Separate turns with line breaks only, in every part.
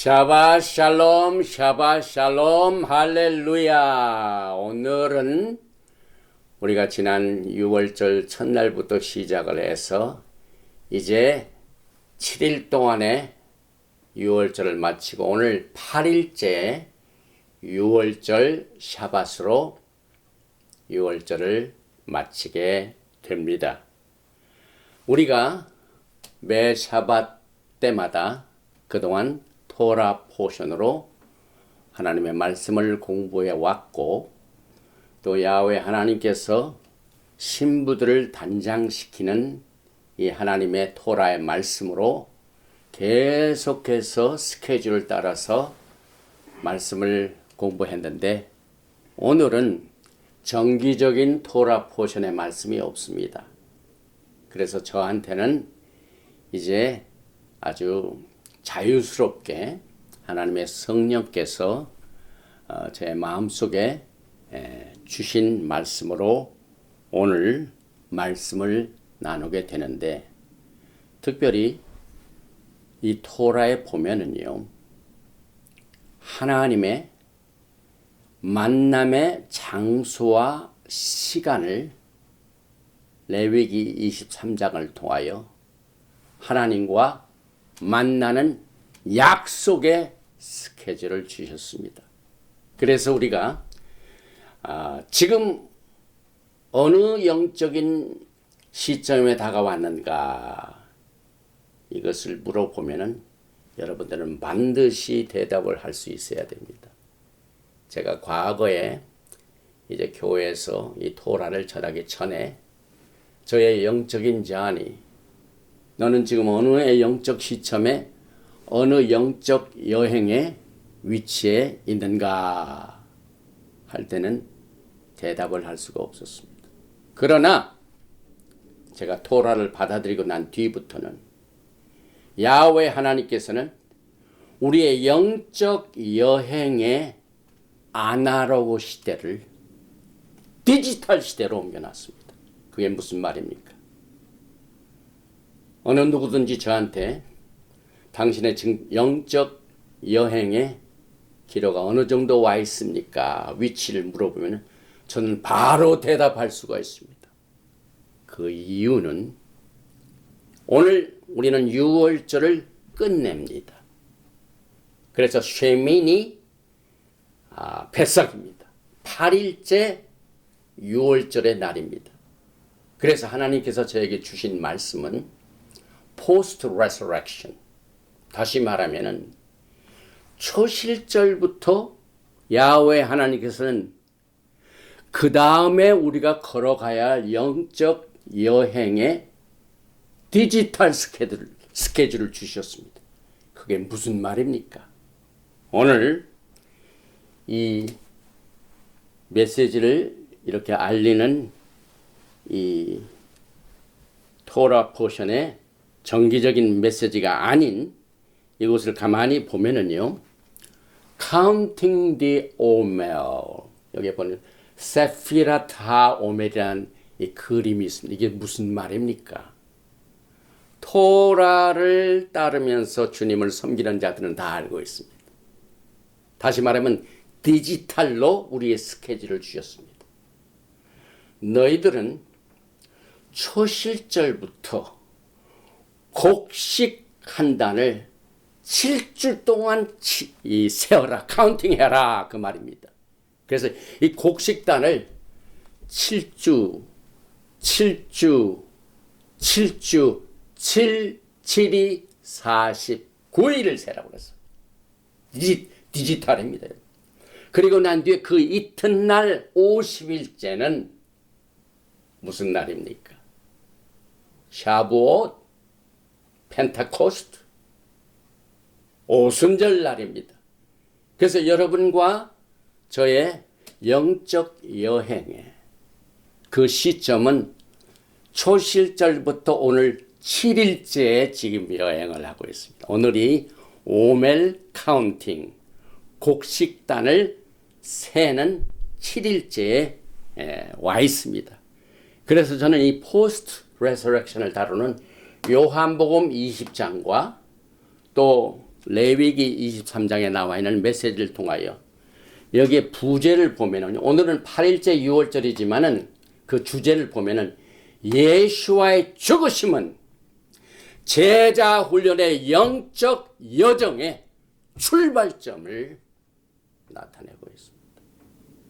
샤ባት 샬롬, 샤ባት 샬롬, 할렐루야. 오늘은 우리가 지난 6월절 첫날부터 시작을 해서 이제 7일 동안의 6월절을 마치고 오늘 8일째 6월절 샤밧으로 6월절을 마치게 됩니다. 우리가 매 샤밧 때마다 그동안 토라 포션으로 하나님의 말씀을 공부해 왔고, 또 야훼 하나님께서 신부들을 단장시키는 이 하나님의 토라의 말씀으로 계속해서 스케줄을 따라서 말씀을 공부했는데, 오늘은 정기적인 토라 포션의 말씀이 없습니다. 그래서 저한테는 이제 아주 자유스럽게 하나님의 성령께서 제 마음속에 주신 말씀으로 오늘 말씀을 나누게 되는데, 특별히 이 토라에 보면은요, 하나님의 만남의 장소와 시간을 레위기 23장을 통하여 하나님과 만나는 약속의 스케줄을 주셨습니다. 그래서 우리가 지금 어느 영적인 시점에 다가왔는가, 이것을 물어보면은 여러분들은 반드시 대답을 할 수 있어야 됩니다. 제가 과거에 이제 교회에서 이 토라를 전하기 전에 저의 영적인 제안이, 너는 지금 어느 영적 시점에 어느 영적 여행의 위치에 있는가 할 때는 대답을 할 수가 없었습니다. 그러나 제가 토라를 받아들이고 난 뒤부터는 야훼 하나님께서는 우리의 영적 여행의 아날로그 시대를 디지털 시대로 옮겨놨습니다. 그게 무슨 말입니까? 어느 누구든지 저한테 당신의 지금 영적 여행의 기로가 어느 정도 와 있습니까? 위치를 물어보면 저는 바로 대답할 수가 있습니다. 그 이유는 오늘 우리는 6월절을 끝냅니다. 그래서 쉐미니 패삭입니다. 8일째 6월절의 날입니다. 그래서 하나님께서 저에게 주신 말씀은 post resurrection, 다시 말하면은 초실절부터 야훼 하나님께서는 그 다음에 우리가 걸어가야 할 영적 여행의 디지털 스케줄을 주셨습니다. 그게 무슨 말입니까? 오늘 이 메시지를 이렇게 알리는 이 토라 포션의 정기적인 메시지가 아닌 이것을 가만히 보면은요, Counting the Omer, 여기 보면 세피랏 하오멜이라는 이 그림이 있습니다. 이게 무슨 말입니까? 토라를 따르면서 주님을 섬기는 자들은 다 알고 있습니다. 다시 말하면 디지털로 우리의 스케줄을 주셨습니다. 너희들은 초실절부터 곡식 한 단을 7주 동안 세어라, 카운팅해라, 그 말입니다. 그래서 이 곡식단을 7주, 7주, 7주, 7이 49일을 세라고 그랬어요. 디지털입니다. 그리고 난 뒤에 그 이튿날 50일째는 무슨 날입니까? 샤부옷, 펜타코스트, 오순절 날입니다. 그래서 여러분과 저의 영적 여행의 그 시점은 초실절부터 오늘 7일째에 지금 여행을 하고 있습니다. 오늘이 오멜 카운팅, 곡식단을 세는 7일째에 와 있습니다. 그래서 저는 이 포스트 레서렉션을 다루는 요한복음 20장과 또 레위기 23장에 나와 있는 메시지를 통하여 여기에 부제를 보면은 오늘은 8일째 6월절이지만은 그 주제를 보면은 예수와의 죽으심은 제자 훈련의 영적 여정의 출발점을 나타내고 있습니다.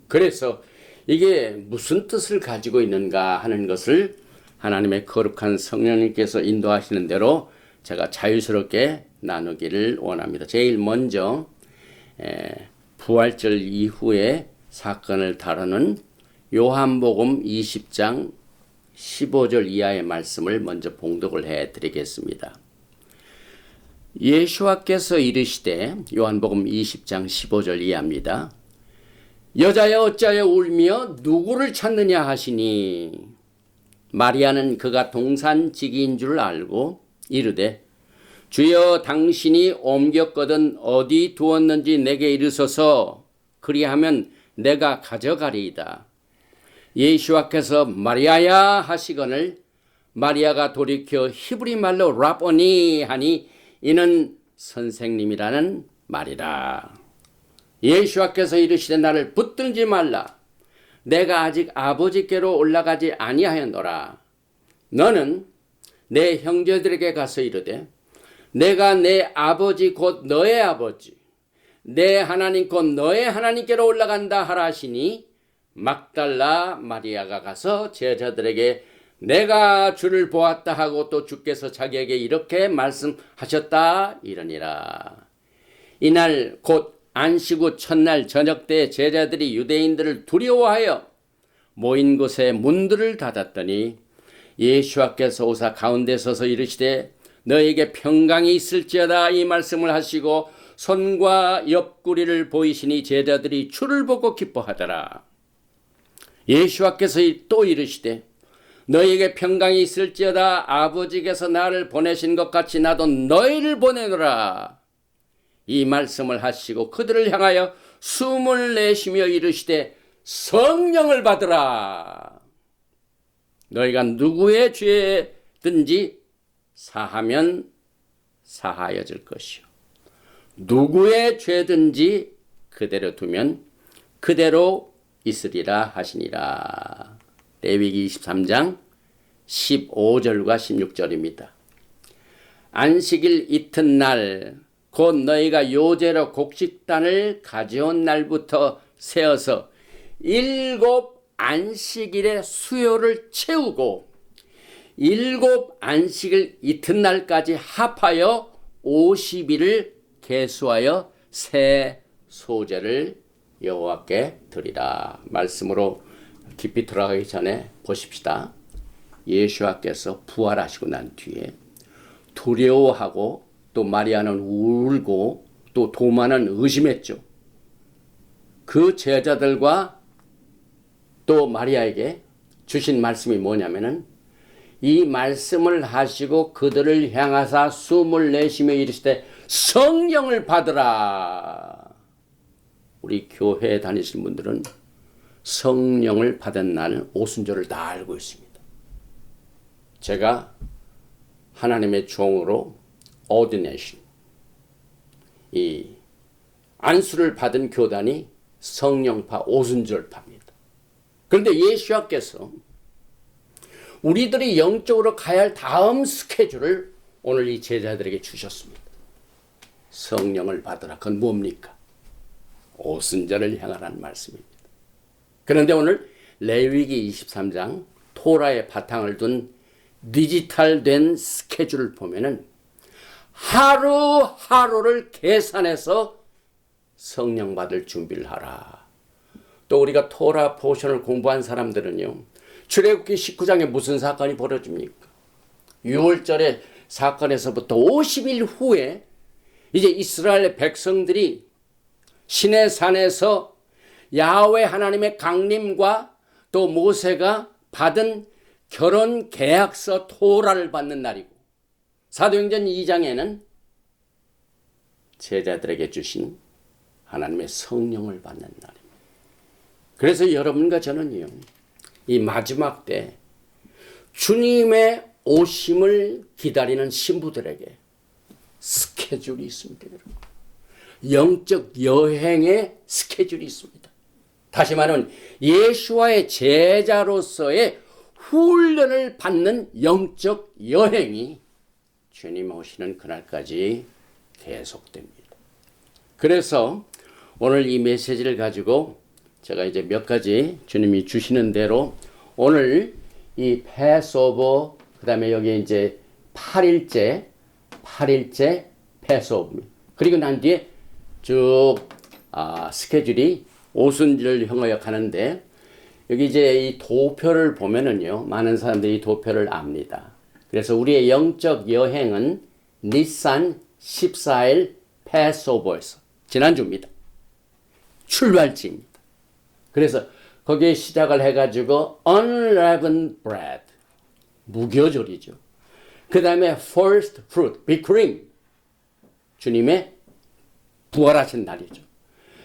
그래서 이게 무슨 뜻을 가지고 있는가 하는 것을 하나님의 거룩한 성령님께서 인도하시는 대로 제가 자유스럽게 나누기를 원합니다. 제일 먼저 부활절 이후의 사건을 다루는 요한복음 20장 15절 이하의 말씀을 먼저 봉독을 해드리겠습니다. 예수와께서 이르시되, 요한복음 20장 15절 이하입니다. 여자여 어찌하여 울며 누구를 찾느냐 하시니, 마리아는 그가 동산지기인 줄 알고 이르되, 주여 당신이 옮겼거든 어디 두었는지 내게 이르소서, 그리하면 내가 가져가리이다. 예수와께서 마리아야 하시거늘 마리아가 돌이켜 히브리 말로 라보니 하니 이는 선생님이라는 말이라. 예수와께서 이르시되 나를 붙들지 말라. 내가 아직 아버지께로 올라가지 아니하였노라. 너는 내 형제들에게 가서 이르되 내가 내 아버지 곧 너의 아버지 내 하나님 곧 너의 하나님께로 올라간다 하라 하시니, 막달라 마리아가 가서 제자들에게 내가 주를 보았다 하고 또 주께서 자기에게 이렇게 말씀하셨다 이러니라. 이날 곧 안식 후 첫날 저녁 때 제자들이 유대인들을 두려워하여 모인 곳에 문들을 닫았더니 예수와께서 오사 가운데 서서 이르시되 너에게 평강이 있을지어다 이 말씀을 하시고 손과 옆구리를 보이시니 제자들이 주를 보고 기뻐하더라. 예수와께서 또 이르시되 너에게 평강이 있을지어다 아버지께서 나를 보내신 것 같이 나도 너희를 보내노라. 이 말씀을 하시고 그들을 향하여 숨을 내쉬며 이르시되 성령을 받으라. 너희가 누구의 죄든지 사하면 사하여질 것이요 누구의 죄든지 그대로 두면 그대로 있으리라 하시니라. 레위기 23장 15절과 16절입니다. 안식일 이튿날 곧 너희가 요제로 곡식단을 가져온 날부터 세어서 7 안식일의 수요를 채우고 7 안식일 이튿날까지 합하여 50일을 계수하여 새 소제를 여호와께 드리라. 말씀으로 깊이 들어가기 전에 보십시다. 예수와께서 부활하시고 난 뒤에 두려워하고 또 마리아는 울고 또 도마는 의심했죠. 그 제자들과 또 마리아에게 주신 말씀이 뭐냐면은 이 말씀을 하시고 그들을 향하사 숨을 내쉬며 이르시되 성령을 받으라. 우리 교회에 다니시는 분들은 성령을 받은 날 오순절을 다 알고 있습니다. 제가 하나님의 종으로 오디네이션, 이 안수를 받은 교단이 성령파 오순절파입니다. 그런데 예수와께서 우리들이 영적으로 가야 할 다음 스케줄을 오늘 이 제자들에게 주셨습니다. 성령을 받으라. 그건 뭡니까? 오순절을 향하라는 말씀입니다. 그런데 오늘 레위기 23장 토라의 바탕을 둔 디지털된 스케줄을 보면은 하루하루를 계산해서 성령 받을 준비를 하라. 또 우리가 토라 포션을 공부한 사람들은요, 출애굽기 19장에 무슨 사건이 벌어집니까? 6월절의 사건에서부터 50일 후에 이제 이스라엘 백성들이 시내 산에서 야훼 하나님의 강림과 또 모세가 받은 결혼 계약서 토라를 받는 날이고, 사도행전 2장에는 제자들에게 주신 하나님의 성령을 받는 날입니다. 그래서 여러분과 저는요, 이 마지막 때 주님의 오심을 기다리는 신부들에게 스케줄이 있습니다. 여러분. 영적 여행의 스케줄이 있습니다. 다시 말하면 예수와의 제자로서의 훈련을 받는 영적 여행이 주님 오시는 그날까지 계속됩니다. 그래서 오늘 이 메시지를 가지고 제가 이제 몇 가지 주님이 주시는 대로 오늘 이 패스오버, 그 다음에 여기 이제 8일째 패스오버입니다. 그리고 난 뒤에 쭉 스케줄이 오순절을 향하여 가는데, 여기 이제 이 도표를 보면은요, 많은 사람들이 이 도표를 압니다. 그래서 우리의 영적 여행은 니산 14일 패스오버에서 지난주입니다. 출발지입니다. 그래서 거기에 시작을 해가지고 unleavened bread, 무교절이죠. 그 다음에 first fruit, big cream, 주님의 부활하신 날이죠.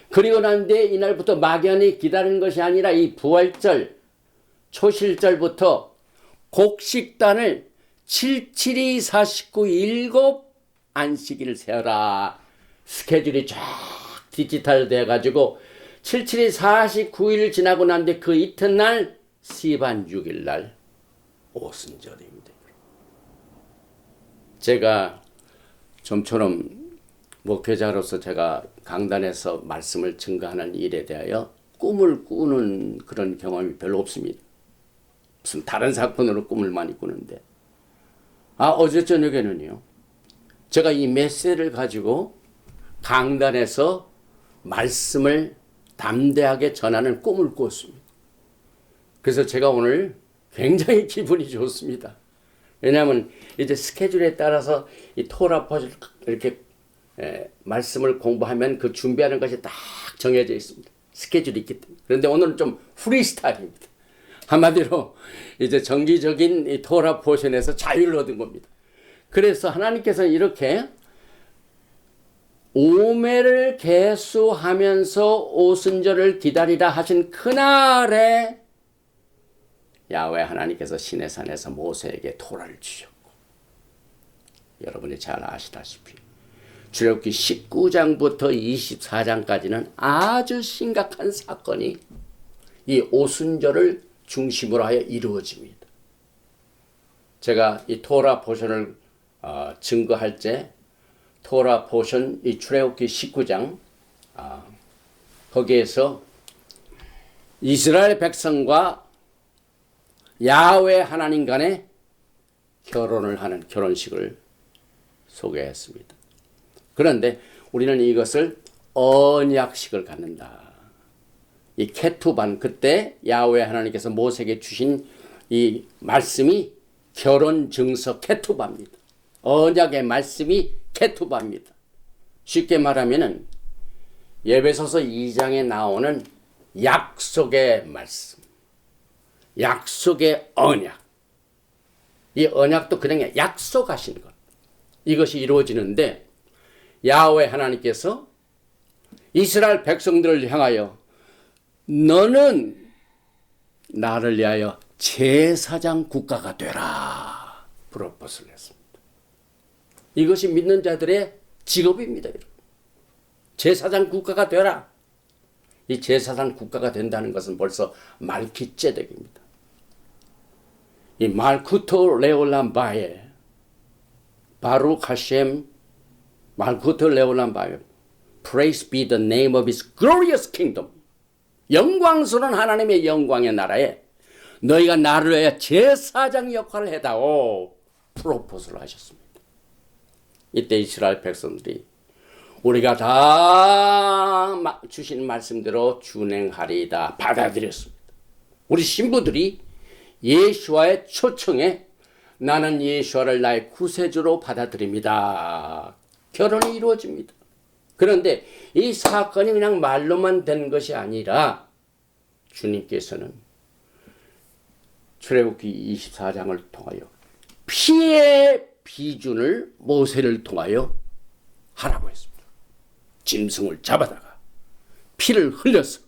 그리고 난 뒤에 이날부터 막연히 기다리는 것이 아니라 이 부활절, 초실절부터 곡식단을 772 49 일곱 안식일을 세어라. 스케줄이 쫙 디지털 돼가지고 772 49일 지나고 난 뒤에 그 이튿날 시반 6일날 오순절입니다. 제가 좀처럼 목회자로서 제가 강단에서 말씀을 증거하는 일에 대하여 꿈을 꾸는 그런 경험이 별로 없습니다. 무슨 다른 사건으로 꿈을 많이 꾸는데, 어제 저녁에는요, 제가 이 메시지를 가지고 강단에서 말씀을 담대하게 전하는 꿈을 꿨습니다. 그래서 제가 오늘 굉장히 기분이 좋습니다. 왜냐하면 이제 스케줄에 따라서 이 토라포를 이렇게 말씀을 공부하면 그 준비하는 것이 딱 정해져 있습니다. 스케줄이 있기 때문에. 그런데 오늘은 좀 프리스타일입니다. 한마디로 이제 정기적인 이 토라 포션에서 자유를 얻은 겁니다. 그래서 하나님께서는 이렇게 오매를 계수하면서 오순절을 기다리라 하신 그날에 야훼 하나님께서 시내산에서 모세에게 토라를 주셨고, 여러분이 잘 아시다시피 출애굽기 19장부터 24장까지는 아주 심각한 사건이 이 오순절을 중심으로 하여 이루어집니다. 제가 이 토라 포션을 증거할 때 토라 포션 이 출애굽기 19장 거기에서 이스라엘 백성과 야훼 하나님 간에 결혼을 하는 결혼식을 소개했습니다. 그런데 우리는 이것을 언약식을 갖는다. 이 케투반, 그때 야훼 하나님께서 모세에게 주신 이 말씀이 결혼 증서 케투바입니다. 언약의 말씀이 케투바입니다. 쉽게 말하면은 에베소서 2장에 나오는 약속의 말씀, 약속의 언약. 이 언약도 그냥 약속하신 것. 이것이 이루어지는데 야훼 하나님께서 이스라엘 백성들을 향하여 너는 나를 위하여 제사장 국가가 되라 프로포즈를 했습니다. 이것이 믿는 자들의 직업입니다. 제사장 국가가 되라. 이 제사장 국가가 된다는 것은 벌써 말키ጼ덱입니다. 이 말쿠토 레올람 바에 바룩 하셈 말쿠토 레올람 바에 Praise be the name of his glorious kingdom. 영광스러운 하나님의 영광의 나라에 너희가 나를 위해 제사장 역할을 해다오 프로포즈를 하셨습니다. 이때 이스라엘 백성들이 우리가 다 주신 말씀대로 준행하리이다 받아들였습니다. 우리 신부들이 예수와의 초청에 나는 예수와를 나의 구세주로 받아들입니다. 결혼이 이루어집니다. 그런데 이 사건이 그냥 말로만 된 것이 아니라 주님께서는 출애굽기 24장을 통하여 피의 비준을 모세를 통하여 하라고 했습니다. 짐승을 잡아다가 피를 흘려서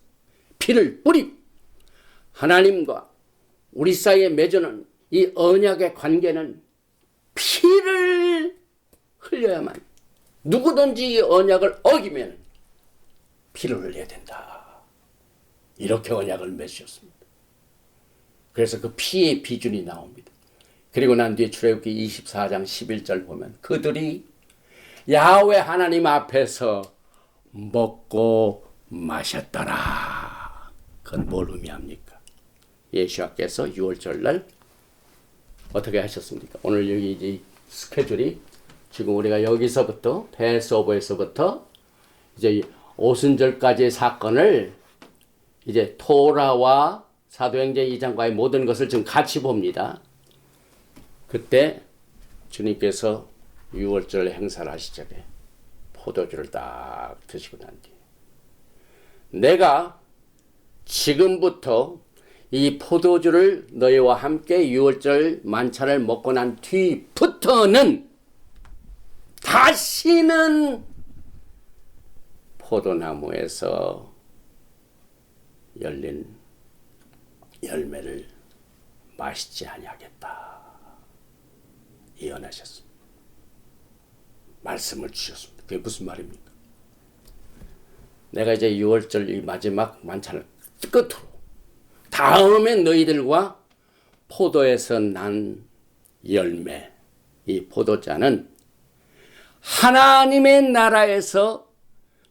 피를 뿌리고 하나님과 우리 사이에 맺어놓은 이 언약의 관계는 피를 흘려야만 누구든지 이 언약을 어기면 피를 흘려야 된다. 이렇게 언약을 맺으셨습니다. 그래서 그 피의 비준이 나옵니다. 그리고 난 뒤에 출애굽기 24장 11절 보면 그들이 야훼 하나님 앞에서 먹고 마셨더라. 그건 뭘 의미합니까? 예수께서 6월절날 어떻게 하셨습니까? 오늘 여기 이제 스케줄이 지금 우리가 여기서부터 패스오버에서부터 이제 오순절까지의 사건을 이제 토라와 사도행전 2장과의 모든 것을 지금 같이 봅니다. 그때 주님께서 6월절 행사를 하시기 전에 포도주를 딱 드시고 난 뒤에 내가 지금부터 이 포도주를 너희와 함께 6월절 만찬을 먹고 난 뒤부터는 다시는 포도나무에서 열린 열매를 마시지 아니하겠다. 예언하셨습니다. 말씀을 주셨습니다. 그게 무슨 말입니까? 내가 이제 6월절 이 마지막 만찬을 끝으로 다음에 너희들과 포도에서 난 열매, 이 포도자는 하나님의 나라에서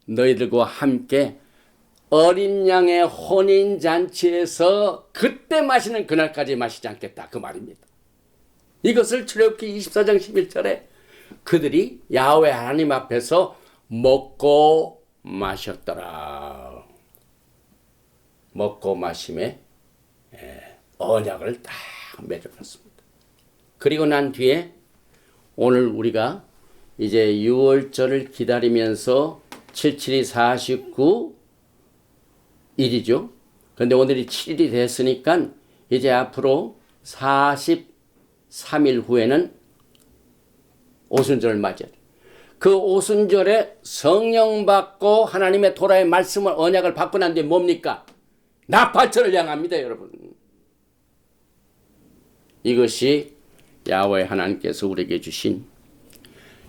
너희들과 함께 어린 양의 혼인잔치에서 그때 마시는 그날까지 마시지 않겠다. 그 말입니다. 이것을 출애굽기 24장 11절에 그들이 야훼 하나님 앞에서 먹고 마셨더라. 먹고 마심에 언약을 딱 맺어봤습니다. 그리고 난 뒤에 오늘 우리가 이제 6월절을 기다리면서 77이 49일이죠. 그런데 오늘이 7일이 됐으니까 이제 앞으로 43일 후에는 오순절을 맞이해요. 그 오순절에 성령 받고 하나님의 토라의 말씀을 언약을 받고 난 뒤에 뭡니까? 나팔절을 향합니다, 여러분. 이것이 야훼 하나님께서 우리에게 주신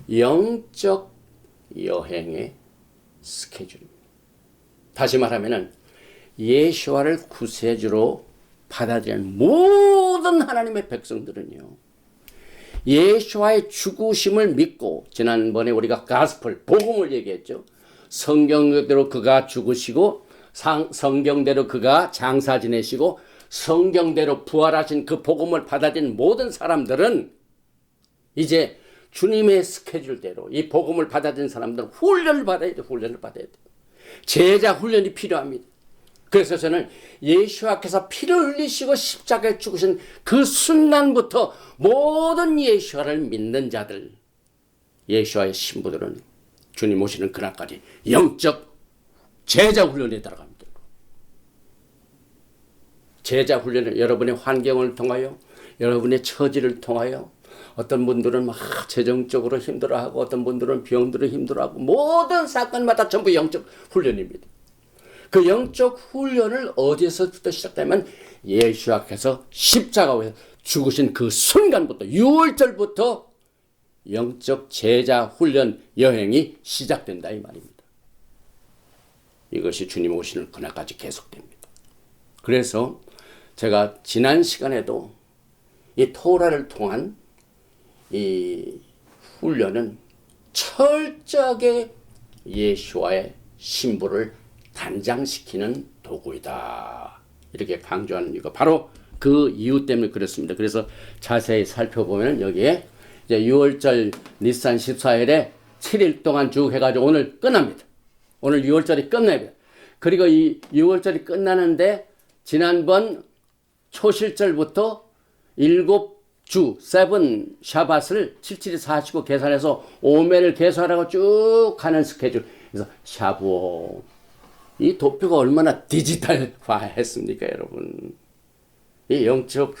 영적 여행의 스케줄입니다. 다시 말하면 예수와를 구세주로 받아들이는 모든 하나님의 백성들은요, 예수와의 죽으심을 믿고, 지난번에 우리가 가스펠 복음을 얘기했죠. 성경대로 그가 죽으시고 성경대로 그가 장사 지내시고 성경대로 부활하신 그 복음을 받아들인 모든 사람들은 이제 주님의 스케줄대로 이 복음을 받아들인 사람들은 훈련을 받아야 돼. 훈련을 받아야 돼. 제자 훈련이 필요합니다. 그래서 저는 예수와께서 피를 흘리시고 십자가에 죽으신 그 순간부터 모든 예수와를 믿는 자들, 예수와의 신부들은 주님 오시는 그날까지 영적 제자 훈련에 들어갑니다. 제자 훈련을 여러분의 환경을 통하여, 여러분의 처지를 통하여, 어떤 분들은 막 재정적으로 힘들어하고 어떤 분들은 병들어 힘들어하고 모든 사건마다 전부 영적 훈련입니다. 그 영적 훈련을 어디서부터 시작되면 예수께서 십자가에서 죽으신 그 순간부터 6월절부터 영적 제자 훈련 여행이 시작된다 이 말입니다. 이것이 주님 오시는 그날까지 계속됩니다. 그래서 제가 지난 시간에도 이 토라를 통한 이 훈련은 철저하게 예수와의 신부를 단장시키는 도구이다. 이렇게 강조하는 이유가 바로 그 이유 때문에 그렇습니다. 그래서 자세히 살펴보면 여기에 이제 6월절 니산 14일에 7일 동안 쭉 해가지고 오늘 끝납니다. 오늘 6월절이 끝납니다. 그리고 이 6월절이 끝나는데 지난번 초실절부터 7주, 7 샤밧을 77이 49 계산해서 오매를 계산하고 쭉 가는 스케줄. 그래서 샤부오. 이 도표가 얼마나 디지털화 했습니까, 여러분? 이 영적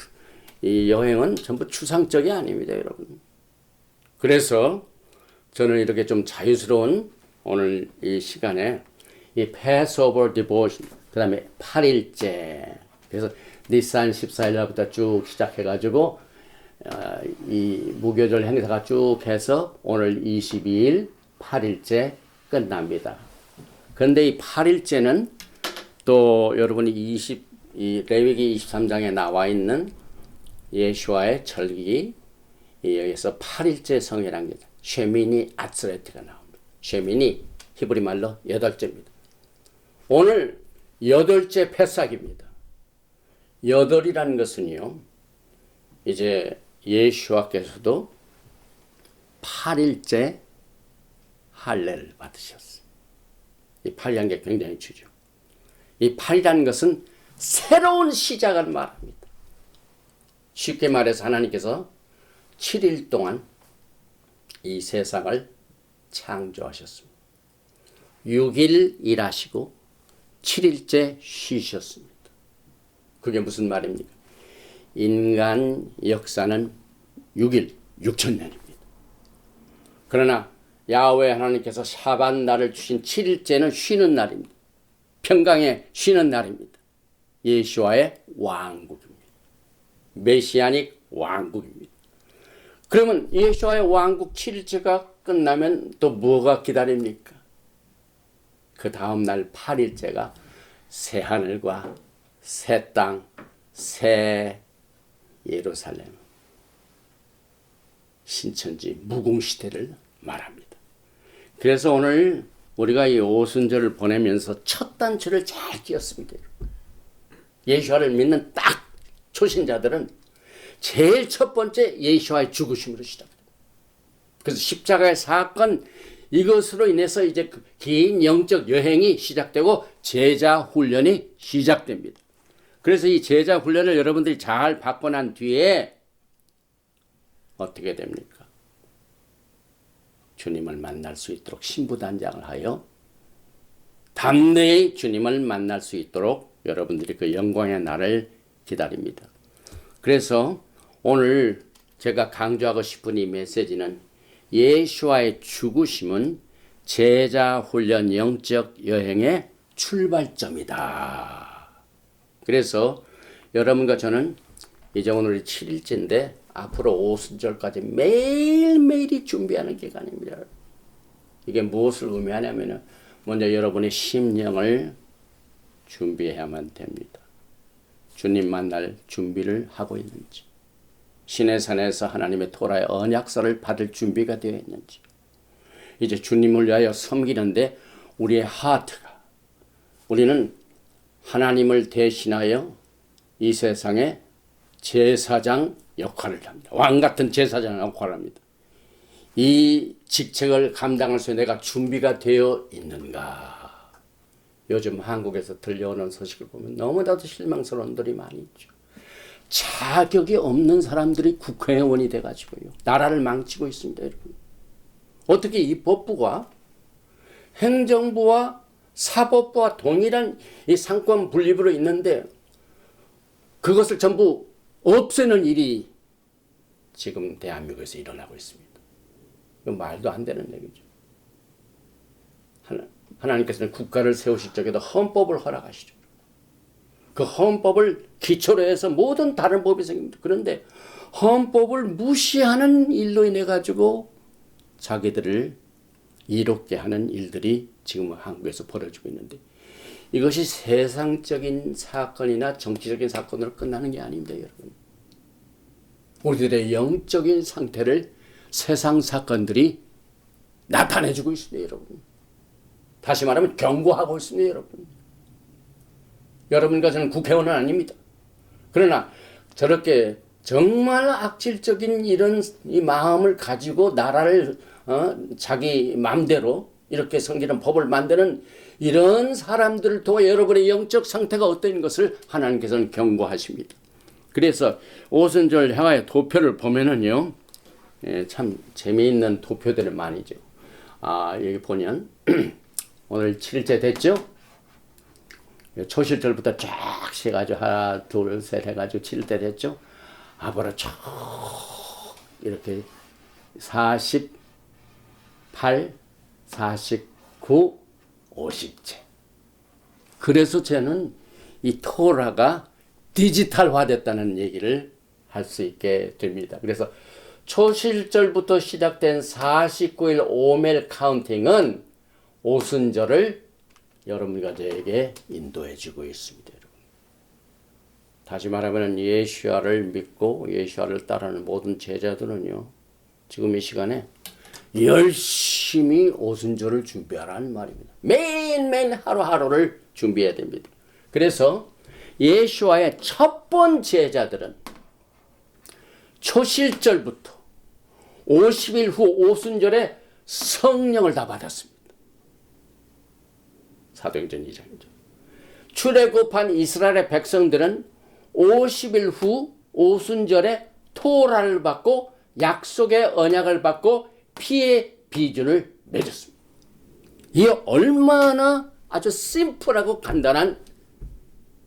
이 여행은 전부 추상적이 아닙니다, 여러분. 그래서 저는 이렇게 좀 자유스러운 오늘 이 시간에 이 Passover Devotion, 그 다음에 8일째. 그래서 니산 14일 날부터 쭉 시작해가지고 이 무교절 행사가 쭉 해서 오늘 22일, 8일째 끝납니다. 그런데 이 8일째는 또 여러분이 이 레위기 23장에 나와 있는 예수와의 절기, 여기서 8일째 성이라는 게 쉐미니 아스레트가 나옵니다. 쉐미니 히브리 말로 8째입니다. 오늘 8째 패삭입니다. 8이라는 것은요, 이제 예수와께서도 8일째 할례를 받으셨어요. 이 8이라는 게 굉장히 주죠. 이 8이라는 것은 새로운 시작을 말합니다. 쉽게 말해서 하나님께서 7일 동안 이 세상을 창조하셨습니다. 6일 일하시고 7일째 쉬셨습니다. 그게 무슨 말입니까? 인간 역사는 6일, 6천년입니다. 그러나 야훼 하나님께서 샤반 날을 주신 7일째는 쉬는 날입니다. 평강의 쉬는 날입니다. 예수와의 왕국입니다. 메시아닉 왕국입니다. 그러면 예수와의 왕국 7일째가 끝나면 또 뭐가 기다립니까? 그 다음 날 8일째가 새 하늘과 새 땅, 새 예루살렘, 신천지, 무궁시대를 말합니다. 그래서 오늘 우리가 이 오순절을 보내면서 첫 단추를 잘 끼웠습니다. 예수와를 믿는 딱 초신자들은 제일 첫 번째 예수와의 죽으심으로 시작합니다. 그래서 십자가의 사건, 이것으로 인해서 이제 그 긴 영적 여행이 시작되고 제자 훈련이 시작됩니다. 그래서 이 제자 훈련을 여러분들이 잘 받고 난 뒤에 어떻게 됩니까? 주님을 만날 수 있도록 신부단장을 하여 담대히 주님을 만날 수 있도록 여러분들이 그 영광의 날을 기다립니다. 그래서 오늘 제가 강조하고 싶은 이 메시지는 예수와의 죽으심은 제자 훈련 영적 여행의 출발점이다. 그래서 여러분과 저는 이제 오늘이 7일째인데 앞으로 오순절까지 매일매일이 준비하는 기간입니다. 이게 무엇을 의미하냐면 먼저 여러분의 심령을 준비해야만 됩니다. 주님 만날 준비를 하고 있는지, 신의 산에서 하나님의 토라의 언약서를 받을 준비가 되어 있는지, 이제 주님을 위하여 섬기는데 우리의 하트가, 우리는 하나님을 대신하여 이 세상에 제사장 역할을 합니다. 왕같은 제사장 역할을 합니다. 이 직책을 감당할 수 있는 내가 준비가 되어 있는가? 요즘 한국에서 들려오는 소식을 보면 너무나도 실망스러운 들이 많이 있죠. 자격이 없는 사람들이 국회의원이 돼가지고요, 나라를 망치고 있습니다, 여러분. 어떻게 이 법부가 행정부와 사법부와 동일한 이 상권 분립으로 있는데 그것을 전부 없애는 일이 지금 대한민국에서 일어나고 있습니다. 이건 말도 안 되는 얘기죠. 하나님께서는 국가를 세우실 적에도 헌법을 허락하시죠. 그 헌법을 기초로 해서 모든 다른 법이 생깁니다. 그런데 헌법을 무시하는 일로 인해 가지고 자기들을 이롭게 하는 일들이 지금 한국에서 벌어지고 있는데, 이것이 세상적인 사건이나 정치적인 사건으로 끝나는 게 아닙니다, 여러분. 우리들의 영적인 상태를 세상 사건들이 나타내주고 있습니다, 여러분. 다시 말하면 경고하고 있습니다, 여러분. 여러분과 저는 국회의원은 아닙니다. 그러나 저렇게 정말 악질적인 이런 이 마음을 가지고 나라를 자기 마음대로 이렇게 섬기는 법을 만드는 이런 사람들을 통해 여러분의 영적 상태가 어떤 것을 하나님께서는 경고하십니다. 그래서 오순절 향하여 도표를 보면은요, 참 재미있는 도표들이 많이죠. 여기 보면 오늘 7일째 됐죠? 초실절부터 쫙 세가지고 하나, 둘, 셋 해가지고 7일째 됐죠? 앞으로 쭉 이렇게 48, 49, 50째. 그래서 저는 이 토라가 디지털화됐다는 얘기를 할 수 있게 됩니다. 그래서 초실절부터 시작된 49일 오멜 카운팅은 오순절을 여러분과 저에게 인도해 주고 있습니다. 여러분. 다시 말하면 예수야를 믿고 예수야를 따르는 모든 제자들은요, 지금 이 시간에 열심히 오순절을 준비하라는 말입니다. 매일매일 하루하루를 준비해야 됩니다. 그래서 예수와의 첫 번째 제자들은 초실절부터 50일 후 오순절에 성령을 다 받았습니다. 사도행전 2장이죠. 출애굽한 이스라엘의 백성들은 50일 후 오순절에 토라를 받고 약속의 언약을 받고 피의 비준을 맺었습니다. 이게 얼마나 아주 심플하고 간단한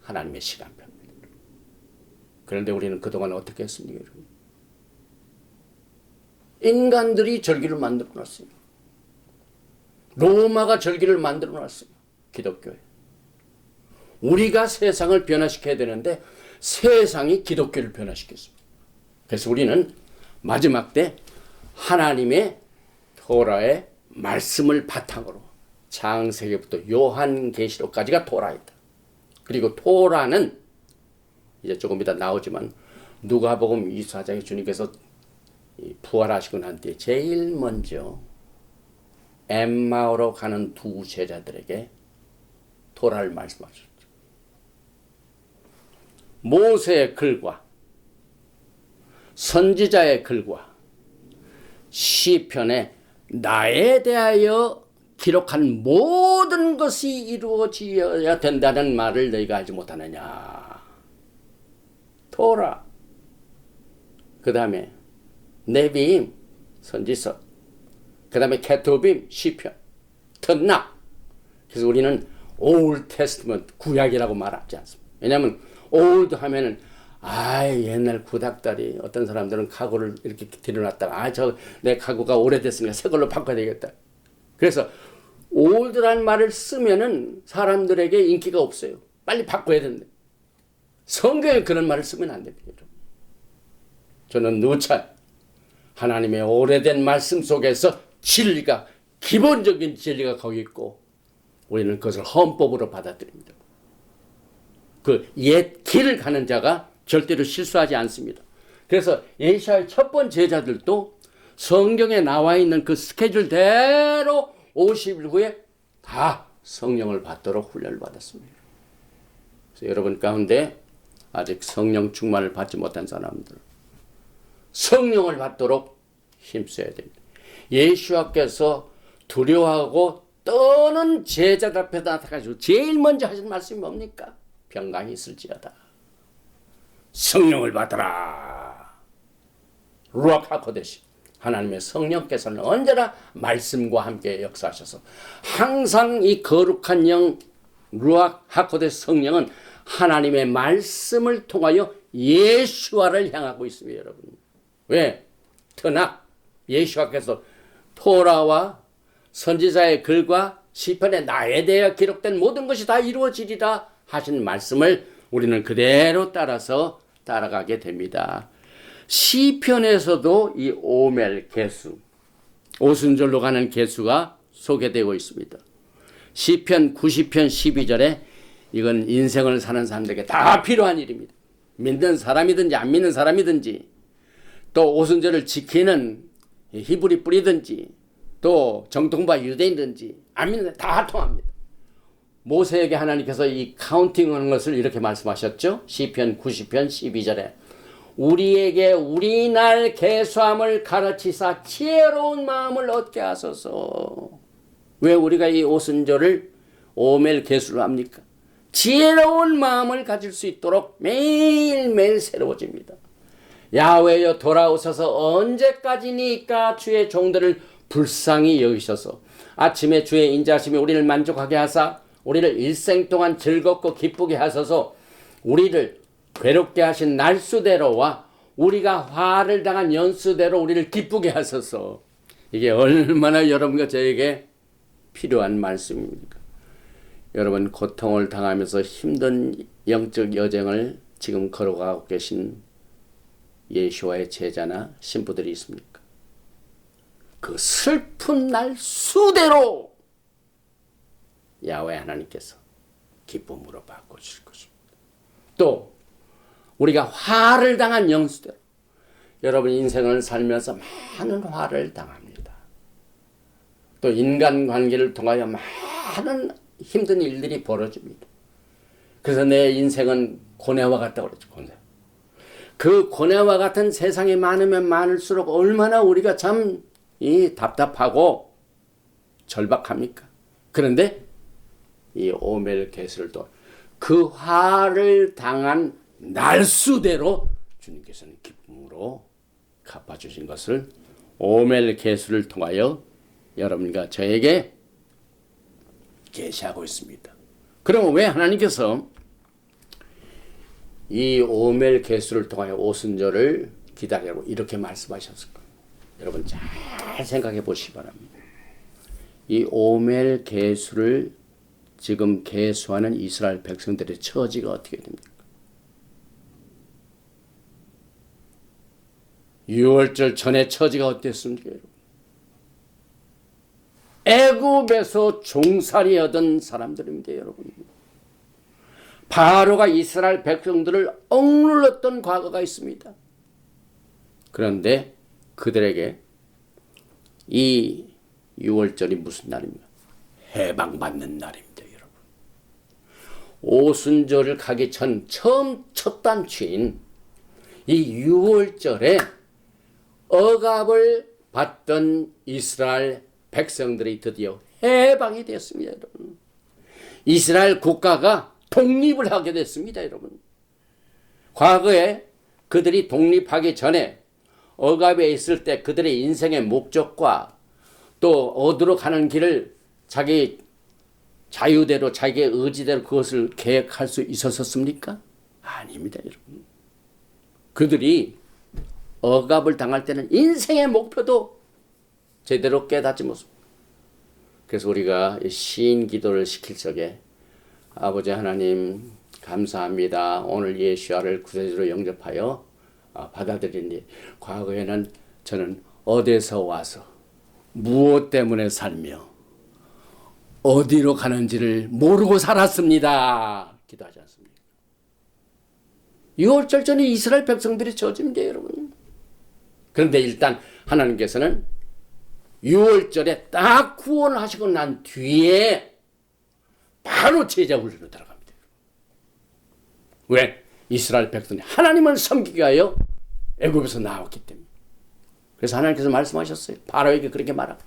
하나님의 시간표입니다. 그런데 우리는 그동안 어떻게 했습니까, 여러분? 인간들이 절기를 만들어 놨어요. 로마가 절기를 만들어 놨어요. 기독교에. 우리가 세상을 변화시켜야 되는데 세상이 기독교를 변화시켰습니다. 그래서 우리는 마지막 때 하나님의 토라의 말씀을 바탕으로 창세기부터 요한계시록까지가 토라이다. 그리고 토라는 이제 조금 이따 나오지만 누가복음 24장에 주님께서 부활하시고 난 뒤에 제일 먼저 엠마오로 가는 두 제자들에게 토라를 말씀하셨죠. 모세의 글과 선지자의 글과 시편에 나에 대하여 기록한 모든 것이 이루어져야 된다는 말을 너희가 알지 못하느냐. 토라. 그 다음에 네비임, 선지서. 그 다음에 케토빔, 시편. 특락. 그래서 우리는 Old Testament, 구약이라고 말하지 않습니다. 왜냐하면 Old 하면은 옛날 구닥다리. 어떤 사람들은 가구를 이렇게 들여놨다가 내 가구가 오래됐으니까 새 걸로 바꿔야 되겠다. 그래서 Old라는 말을 쓰면은 사람들에게 인기가 없어요. 빨리 바꿔야 된다. 성경에 그런 말을 쓰면 안 됩니다. 저는 누차 하나님의 오래된 말씀 속에서 진리가, 기본적인 진리가 거기 있고 우리는 그것을 헌법으로 받아들입니다. 그 옛 길을 가는 자가 절대로 실수하지 않습니다. 그래서 예시아의 첫 번째 제자들도 성경에 나와 있는 그 스케줄대로 50일 후에 다 성령을 받도록 훈련을 받았습니다. 그래서 여러분 가운데 아직 성령 충만을 받지 못한 사람들, 성령을 받도록 힘써야 됩니다. 예수께서 두려워하고 떠는 제자들 앞에 나타나가지고 제일 먼저 하신 말씀이 뭡니까? 평강이 있을지어다. 성령을 받아라. 루ach 하코데시. 하나님의 성령께서는 언제나 말씀과 함께 역사하셔서 항상 이 거룩한 영 루ach 하코데시 성령은 하나님의 말씀을 통하여 예수와를 향하고 있습니다, 여러분. 왜? 특락 예수께서 토라와 선지자의 글과 시편에 나에 대해 기록된 모든 것이 다 이루어지리라 하신 말씀을 우리는 그대로 따라서 따라가게 됩니다. 시편에서도 이 오멜 개수, 오순절로 가는 개수가 소개되고 있습니다. 시편 90편 12절에 이건 인생을 사는 사람들에게 다 필요한 일입니다. 믿는 사람이든지 안 믿는 사람이든지 또 오순절을 지키는 히브리 뿌리든지 또 정통파 유대인든지 안 믿는 다 통합니다. 모세에게 하나님께서 이 카운팅하는 것을 이렇게 말씀하셨죠. 시편 90편 12절에 우리에게 우리날 계수함을 가르치사 지혜로운 마음을 얻게 하소서. 왜 우리가 이 오순절을 오멜 계수를 합니까? 지혜로운 마음을 가질 수 있도록 매일매일 새로워집니다. 야훼여 돌아오셔서 언제까지니까 주의 종들을 불쌍히 여기셔서 아침에 주의 인자하심이 우리를 만족하게 하사 우리를 일생 동안 즐겁고 기쁘게 하셔서 우리를 괴롭게 하신 날수대로와 우리가 화를 당한 연수대로 우리를 기쁘게 하셔서 이게 얼마나 여러분과 저에게 필요한 말씀입니까? 여러분 고통을 당하면서 힘든 영적 여정을 지금 걸어가고 계신 예수와의 제자나 신부들이 있습니까? 그 슬픈 날 수대로 야훼 하나님께서 기쁨으로 바꿔주실 것입니다. 또 우리가 화를 당한 영수대로, 여러분 인생을 살면서 많은 화를 당합니다. 또 인간관계를 통하여 많은 힘든 일들이 벌어집니다. 그래서 내 인생은 고뇌와 같다고 그랬죠. 고뇌. 그 고뇌와 같은 세상이 많으면 많을수록 얼마나 우리가 참 답답하고 절박합니까? 그런데 이 오멜게스를 또 그 화를 당한 날수대로 주님께서는 기쁨으로 갚아주신 것을 오멜게스를 통하여 여러분과 저에게 계시하고 있습니다. 그러면 왜 하나님께서 이 오멜게스를 통하여 오순절을 기다리라고 이렇게 말씀하셨을까? 여러분 잘 생각해 보시기 바랍니다. 이 오멜게스를 지금 계수하는 이스라엘 백성들의 처지가 어떻게 됩니까? 유월절 전에 처지가 어땠습니까? 애굽에서 종살이 하던 사람들입니다, 여러분. 바로가 이스라엘 백성들을 억눌렀던 과거가 있습니다. 그런데 그들에게 이 유월절이 무슨 날입니까? 해방받는 날입니다, 여러분. 오순절을 가기 전 처음 첫 단추인 이 유월절에 억압을 받던 이스라엘 백성들이 드디어 해방이 됐습니다, 여러분. 이스라엘 국가가 독립을 하게 됐습니다, 여러분. 과거에 그들이 독립하기 전에 억압에 있을 때 그들의 인생의 목적과 또 어디로 가는 길을 자기 자유대로 자기의 의지대로 그것을 계획할 수 있었습니까? 아닙니다, 여러분. 그들이 억압을 당할 때는 인생의 목표도 제대로 깨닫지 못합니다. 그래서 우리가 시인 기도를 시킬 적에 아버지 하나님 감사합니다. 오늘 예수와를 구세주로 영접하여 받아들이니 과거에는 저는 어디서 와서 무엇 때문에 살며 어디로 가는지를 모르고 살았습니다. 기도하지 않습니까? 유월절 전에 이스라엘 백성들이 저집니다, 여러분. 그런데 일단 하나님께서는 유월절에 딱 구원을 하시고 난 뒤에 바로 제자 훈련으로 들어갑니다. 왜? 이스라엘 백성이 하나님을 섬기기 위하여 애굽에서 나왔기 때문에. 그래서 하나님께서 말씀하셨어요. 바로에게 그렇게 말하고.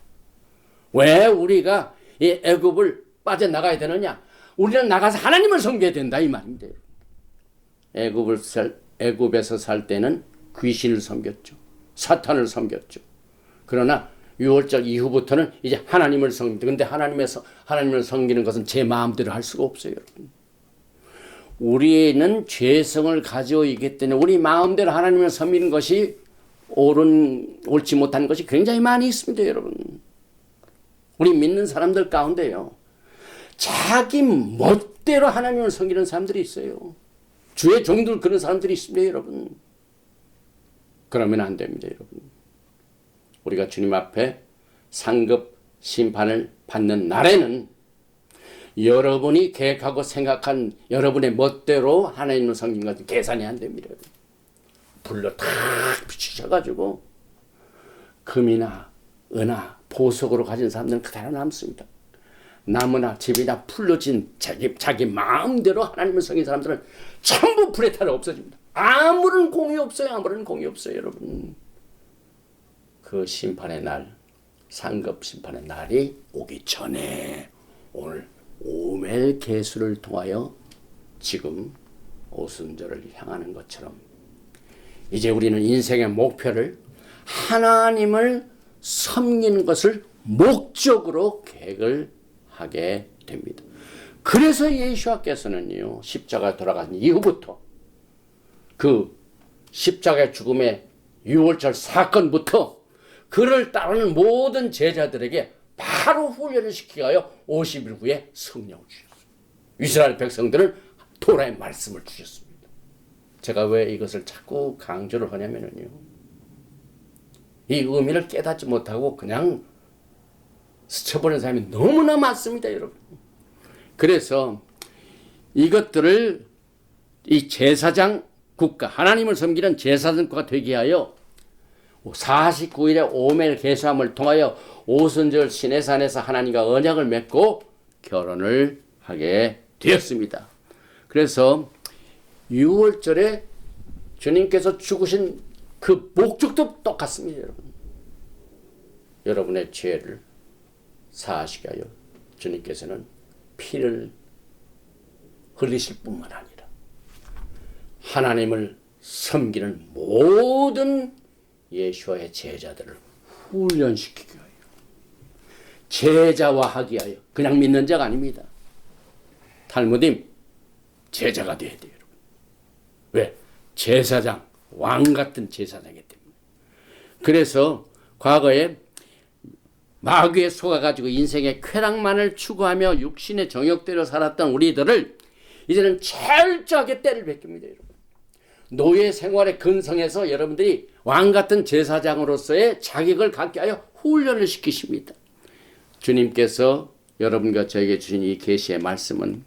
왜 우리가 이 애굽을 빠져나가야 되느냐? 우리는 나가서 하나님을 섬겨야 된다 이 말입니다. 애굽에서 살 때는 귀신을 섬겼죠. 사탄을 섬겼죠. 그러나 유월절 이후부터는 이제 하나님을 섬깁니다. 그런데 하나님을 섬기는 것은 제 마음대로 할 수가 없어요, 여러분. 우리는 죄성을 가지고 있기 때문에 우리 마음대로 하나님을 섬기는 것이 옳지 못한 것이 굉장히 많이 있습니다, 여러분. 우리 믿는 사람들 가운데요, 자기 멋대로 하나님을 섬기는 사람들이 있어요. 주의 종들 그런 사람들이 있습니다, 여러분. 그러면 안 됩니다, 여러분. 우리가 주님 앞에 상급 심판을 받는 날에는 여러분이 계획하고 생각한 여러분의 멋대로 하나님을 섬긴 것은 계산이 안 됩니다. 불로 탁 비추셔가지고 금이나 은하, 보석으로 가진 사람들은 그대로 남습니다. 나무나 집이나 풀로 진 자기 마음대로 하나님을 섬긴 사람들은 전부 불에 타려 없어집니다. 아무런 공이 없어요. 아무런 공이 없어요, 여러분. 그 심판의 날, 상급 심판의 날이 오기 전에 오늘 오멜게수를 통하여 지금 오순절을 향하는 것처럼 이제 우리는 인생의 목표를 하나님을 섬기는 것을 목적으로 계획을 하게 됩니다. 그래서 예수께서는요, 십자가에 돌아가신 이후부터 그 십자가의 죽음의 유월절 사건부터 그를 따르는 모든 제자들에게 바로 훈련을 시키기 위하여 50일 후에 성령을 주셨습니다. 이스라엘 백성들은 토라의 말씀을 주셨습니다. 제가 왜 이것을 자꾸 강조를 하냐면요. 이 의미를 깨닫지 못하고 그냥 스쳐버리는 사람이 너무나 많습니다, 여러분. 그래서 이것들을 이 제사장 국가, 하나님을 섬기는 제사장 국가가 되게 하여 49일의 오멜 계수함을 통하여 오순절 시내산에서 하나님과 언약을 맺고 결혼을 하게 되었습니다. 그래서 6월절에 주님께서 죽으신 그 목적도 똑같습니다, 여러분. 여러분의 죄를 사하시게 하여 주님께서는 피를 흘리실 뿐만 아니라 하나님을 섬기는 모든 예수와의 제자들을 훈련시키기 위하여 제자화하기 위하여 그냥 믿는 자가 아닙니다. 탈무dim 제자가 되어야 돼요. 여러분. 왜? 제사장, 왕 같은 제사장이기 때문에. 그래서 과거에 마귀에 속아가지고 인생의 쾌락만을 추구하며 육신의 정욕대로 살았던 우리들을 이제는 철저하게 때를 베깁니다. 여러분. 노예 생활의 근성에서 여러분들이 왕 같은 제사장으로서의 자격을 갖게 하여 훈련을 시키십니다. 주님께서 여러분과 저에게 주신 이 계시의 말씀은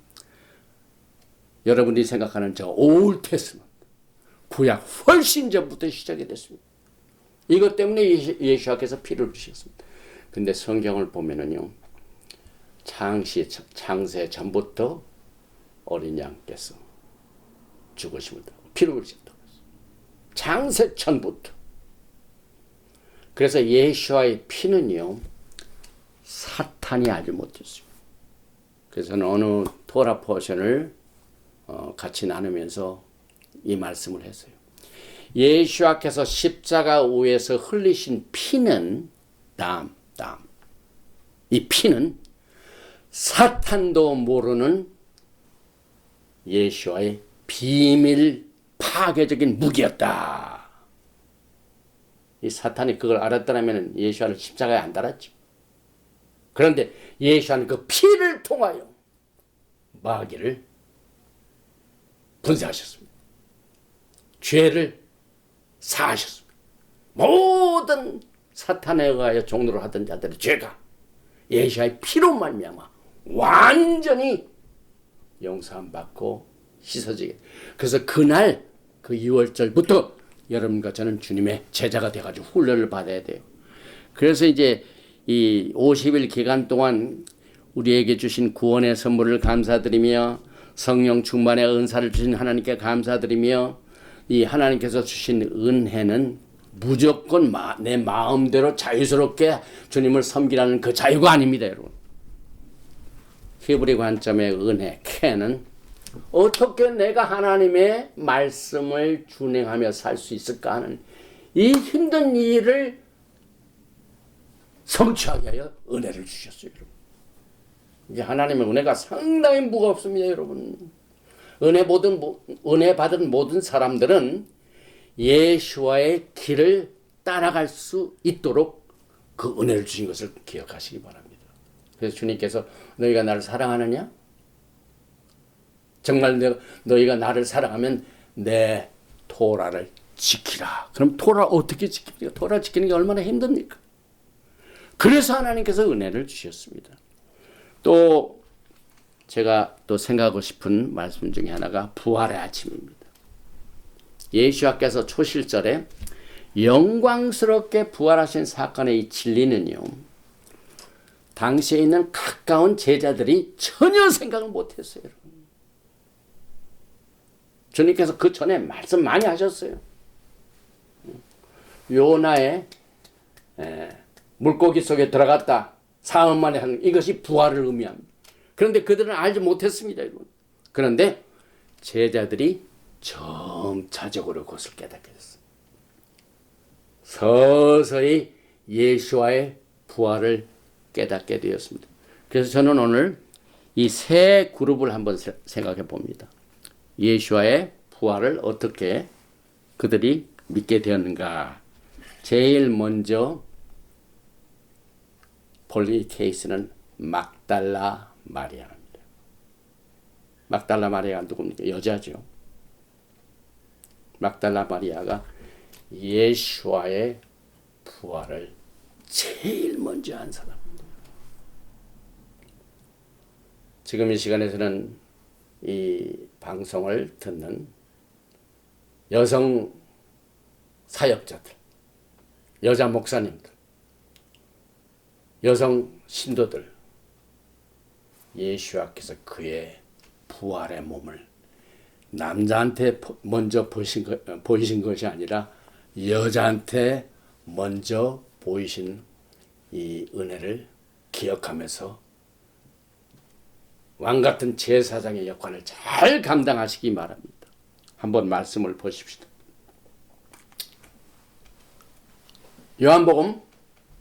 여러분들이 생각하는 저 올드 테스먼트 구약 훨씬 전부터 시작이 됐습니다. 이것 때문에 예수께서 피를 흘리셨습니다. 근데 성경을 보면은요, 창세 전부터 어린 양께서 죽으심을 피를 흘리셨다고 했어요. 창세 전부터. 그래서 예수와의 피는요, 사탄이 알지 못했어요. 그래서 어느 토라 포션을 같이 나누면서 이 말씀을 했어요. 예수께서 십자가 위에서 흘리신 피는 땀. 이 피는 사탄도 모르는 예수와의 비밀 파괴적인 무기였다. 이 사탄이 그걸 알았더라면 예수를 십자가에 안 달았죠. 그런데 예수는 그 피를 통하여 마귀를 분쇄하셨습니다. 죄를 사하셨습니다. 모든 사탄에 의하여 종로를 하던 자들의 죄가 예수의 피로 말미암아 완전히 용서받고 씻어지게. 그래서 그날 그 6월절부터 여러분과 저는 주님의 제자가 돼가지고 훈련을 받아야 돼요. 그래서 이제 이 50일 기간 동안 우리에게 주신 구원의 선물을 감사드리며 성령 충만의 은사를 주신 하나님께 감사드리며 이 하나님께서 주신 은혜는 무조건 내 마음대로 자유스럽게 주님을 섬기라는 그 자유가 아닙니다, 여러분. 히브리 관점의 은혜, 캔은 어떻게 내가 하나님의 말씀을 준행하며 살 수 있을까 하는 이 힘든 일을 성취하게 하여 은혜를 주셨어요, 여러분. 이게 하나님의 은혜가 상당히 무겁습니다, 여러분. 은혜 받은 모든 사람들은 예수와의 길을 따라갈 수 있도록 그 은혜를 주신 것을 기억하시기 바랍니다. 그래서 주님께서 너희가 나를 사랑하느냐? 정말 너희가 나를 사랑하면 내 토라를 지키라. 그럼 토라 어떻게 지킵니까? 토라 지키는 게 얼마나 힘듭니까? 그래서 하나님께서 은혜를 주셨습니다. 또 제가 또 생각하고 싶은 말씀 중에 하나가 부활의 아침입니다. 예수께서 초실절에 영광스럽게 부활하신 사건의 이 진리는요, 당시에 있는 가까운 제자들이 전혀 생각을 못했어요. 주님께서 그 전에 말씀 많이 하셨어요. 요나의 물고기 속에 들어갔다 사흘 만에 하는 이것이 부활을 의미합니다. 그런데 그들은 알지 못했습니다, 여러분. 그런데 제자들이 점차적으로 그것을 깨닫게 됐어요. 서서히 예수와의 부활을 깨닫게 되었습니다. 그래서 저는 오늘 이 세 그룹을 한번 생각해 봅니다. 예수와의 부활을 어떻게 그들이 믿게 되었는가. 제일 먼저 볼 이 케이스는 막달라 마리아입니다. 막달라 마리아가 누굽니까? 여자죠. 막달라 마리아가 예수와의 부활을 제일 먼저 한 사람입니다. 지금 이 시간에서는 이 방송을 듣는 여성 사역자들, 여자 목사님들, 여성 신도들, 예수와께서 그의 부활의 몸을 남자한테 먼저 보이신 것이 아니라 여자한테 먼저 보이신 이 은혜를 기억하면서 왕같은 제사장의 역할을 잘 감당하시기 바랍니다. 한번 말씀을 보십시다. 요한복음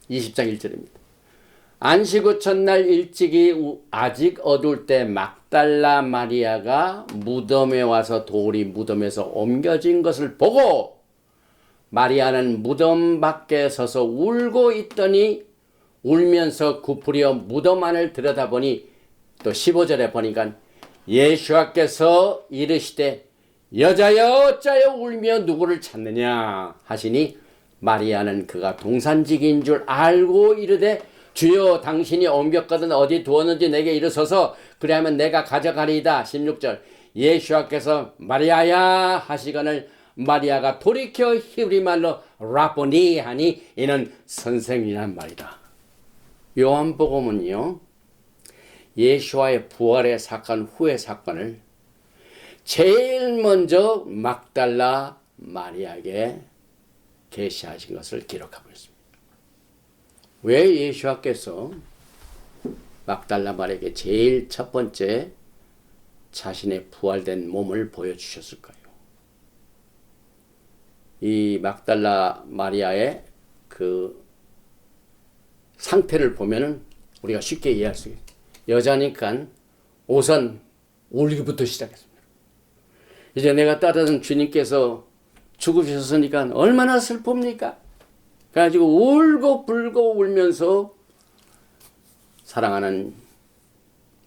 20장 1절입니다. 안식 후 첫날 일찍이 아직 어두울 때 막달라 마리아가 무덤에 와서 돌이 무덤에서 옮겨진 것을 보고 마리아는 무덤 밖에 서서 울고 있더니 울면서 굽으려 무덤 안을 들여다보니 또 15절에 보니까 예수께서 이르시되 여자여 어찌하여 울며 누구를 찾느냐 하시니 마리아는 그가 동산직인 줄 알고 이르되 주여 당신이 옮겼거든 어디 두었는지 내게 이르소서 그리하면 내가 가져가리이다. 16절 예수께서 마리아야 하시거늘 마리아가 돌이켜 히브리 말로 라보니 하니 이는 선생이란 말이다. 요한복음은요 예수와의 부활의 사건 후의 사건을 제일 먼저 막달라 마리아에게 계시하신 것을 기록하고 있습니다. 왜 예수께서 막달라 마리아에게 제일 첫 번째 자신의 부활된 몸을 보여주셨을까요? 이 막달라 마리아의 그 상태를 보면은 우리가 쉽게 이해할 수 있어요. 여자니까 우선 울기부터 시작했습니다. 이제 내가 따르던 주님께서 죽으셨으니까 얼마나 슬픕니까? 그래가지고 울고 불고 울면서 사랑하는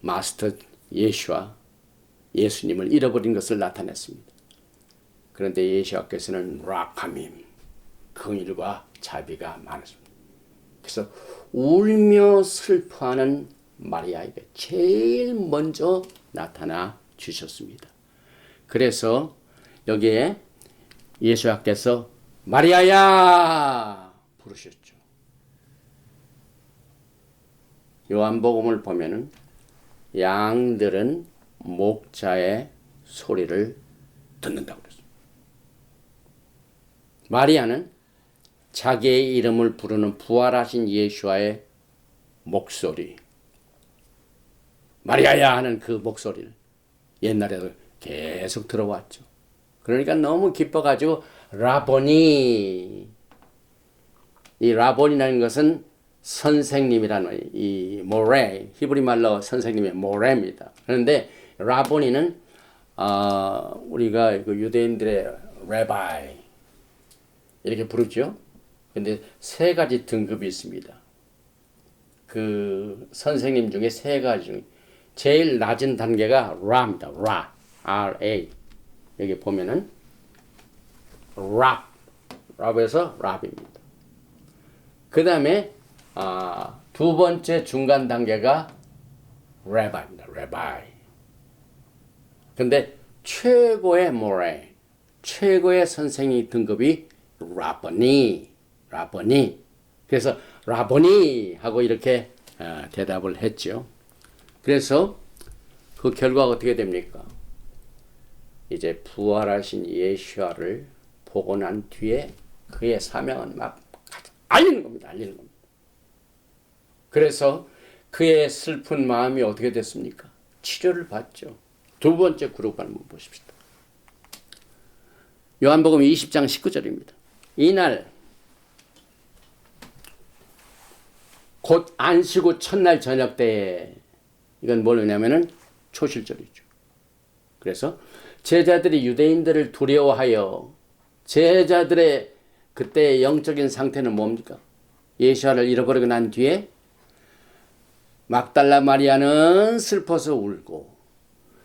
마스터 예수와 예수님을 잃어버린 것을 나타냈습니다. 그런데 예수께서는 라카밈, 긍휼과 자비가 많으십니다. 그래서 울며 슬퍼하는 마리아에게 제일 먼저 나타나 주셨습니다. 그래서 여기에 예수께서 마리아야 부르셨죠. 요한복음을 보면은 양들은 목자의 소리를 듣는다고 그랬습니다. 마리아는 자기의 이름을 부르는 부활하신 예수와의 목소리, 마리아야 하는 그 목소리를 옛날에도 계속 들어왔죠. 그러니까 너무 기뻐가지고 라보니, 이 라보니라는 것은 선생님이라는 말이에요. 이 모레, 히브리 말로 선생님의 모레입니다. 그런데 라보니는 우리가 그 유대인들의 레바이 이렇게 부르죠. 근데 세 가지 등급이 있습니다. 그 선생님 중에 세 가지 중에 제일 낮은 단계가 라입니다. 라, R-A. 여기 보면은 랍에서 랍입니다. 그 다음에 두 번째 중간 단계가 레바입니다. 레바이. 근데 최고의 모레, 최고의 선생님 등급이 라보니. 그래서 라보니 하고 이렇게 대답을 했죠. 그래서 그 결과가 어떻게 됩니까? 이제 부활하신 예수와를 보고 난 뒤에 그의 사명은 막 알리는 겁니다. 그래서 그의 슬픈 마음이 어떻게 됐습니까? 치료를 받죠. 두 번째 그룹을 한번 보십시다. 요한복음 20장 19절입니다. 이날 곧 안식 후 첫날 저녁 때에 이건 뭐냐면은 초실절이죠. 그래서 제자들이 유대인들을 두려워하여 제자들의 그때의 영적인 상태는 뭡니까? 예수를 잃어버리고 난 뒤에 막달라 마리아는 슬퍼서 울고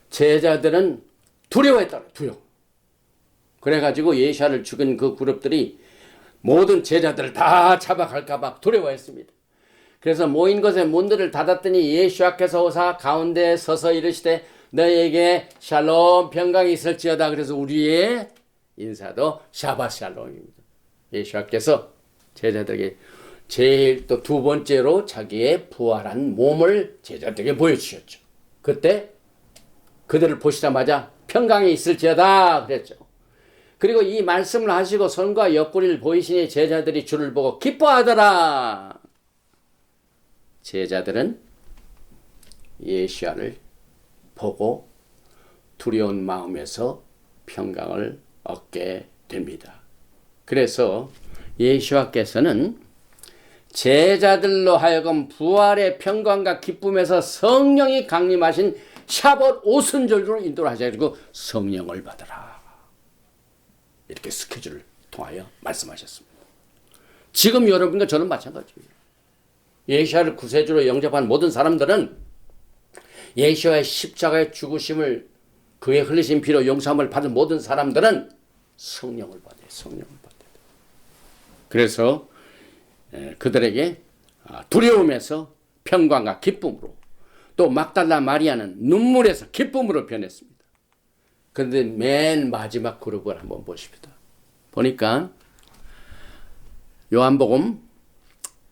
제자들은 두려워했다. 두려워. 그래가지고 예수를 죽인 그 그룹들이 모든 제자들을 다 잡아갈까봐 두려워했습니다. 그래서 모인 것의 문들을 닫았더니 예수 앞에서 오사 가운데 서서 이르시되 너에게 샬롬 평강이 있을지어다. 그래서 우리의 인사도 샤바 샬롬입니다. 예수 앞에서 제자들에게 제일 또 두 번째로 자기의 부활한 몸을 제자들에게 보여주셨죠. 그때 그들을 보시자마자 평강이 있을지어다 그랬죠. 그리고 이 말씀을 하시고 손과 옆구리를 보이시니 제자들이 주를 보고 기뻐하더라. 제자들은 예수를 보고 두려운 마음에서 평강을 얻게 됩니다. 그래서 예수께서는 제자들로 하여금 부활의 평강과 기쁨에서 성령이 강림하신 샤봇 오순절로 인도를 하셔가지고 성령을 받으라. 이렇게 스케줄을 통하여 말씀하셨습니다. 지금 여러분과 저는 마찬가지입니다. 예수를 구세주로 영접한 모든 사람들은 예수의 십자가의 죽으심을 그의 흘리신 피로 용서함을 받은 모든 사람들은 성령을 받아요. 성령을 받아요. 그래서 그들에게 두려움에서 평강과 기쁨으로 또 막달라 마리아는 눈물에서 기쁨으로 변했습니다. 그런데 맨 마지막 그룹을 한번 보십시다. 보니까 요한복음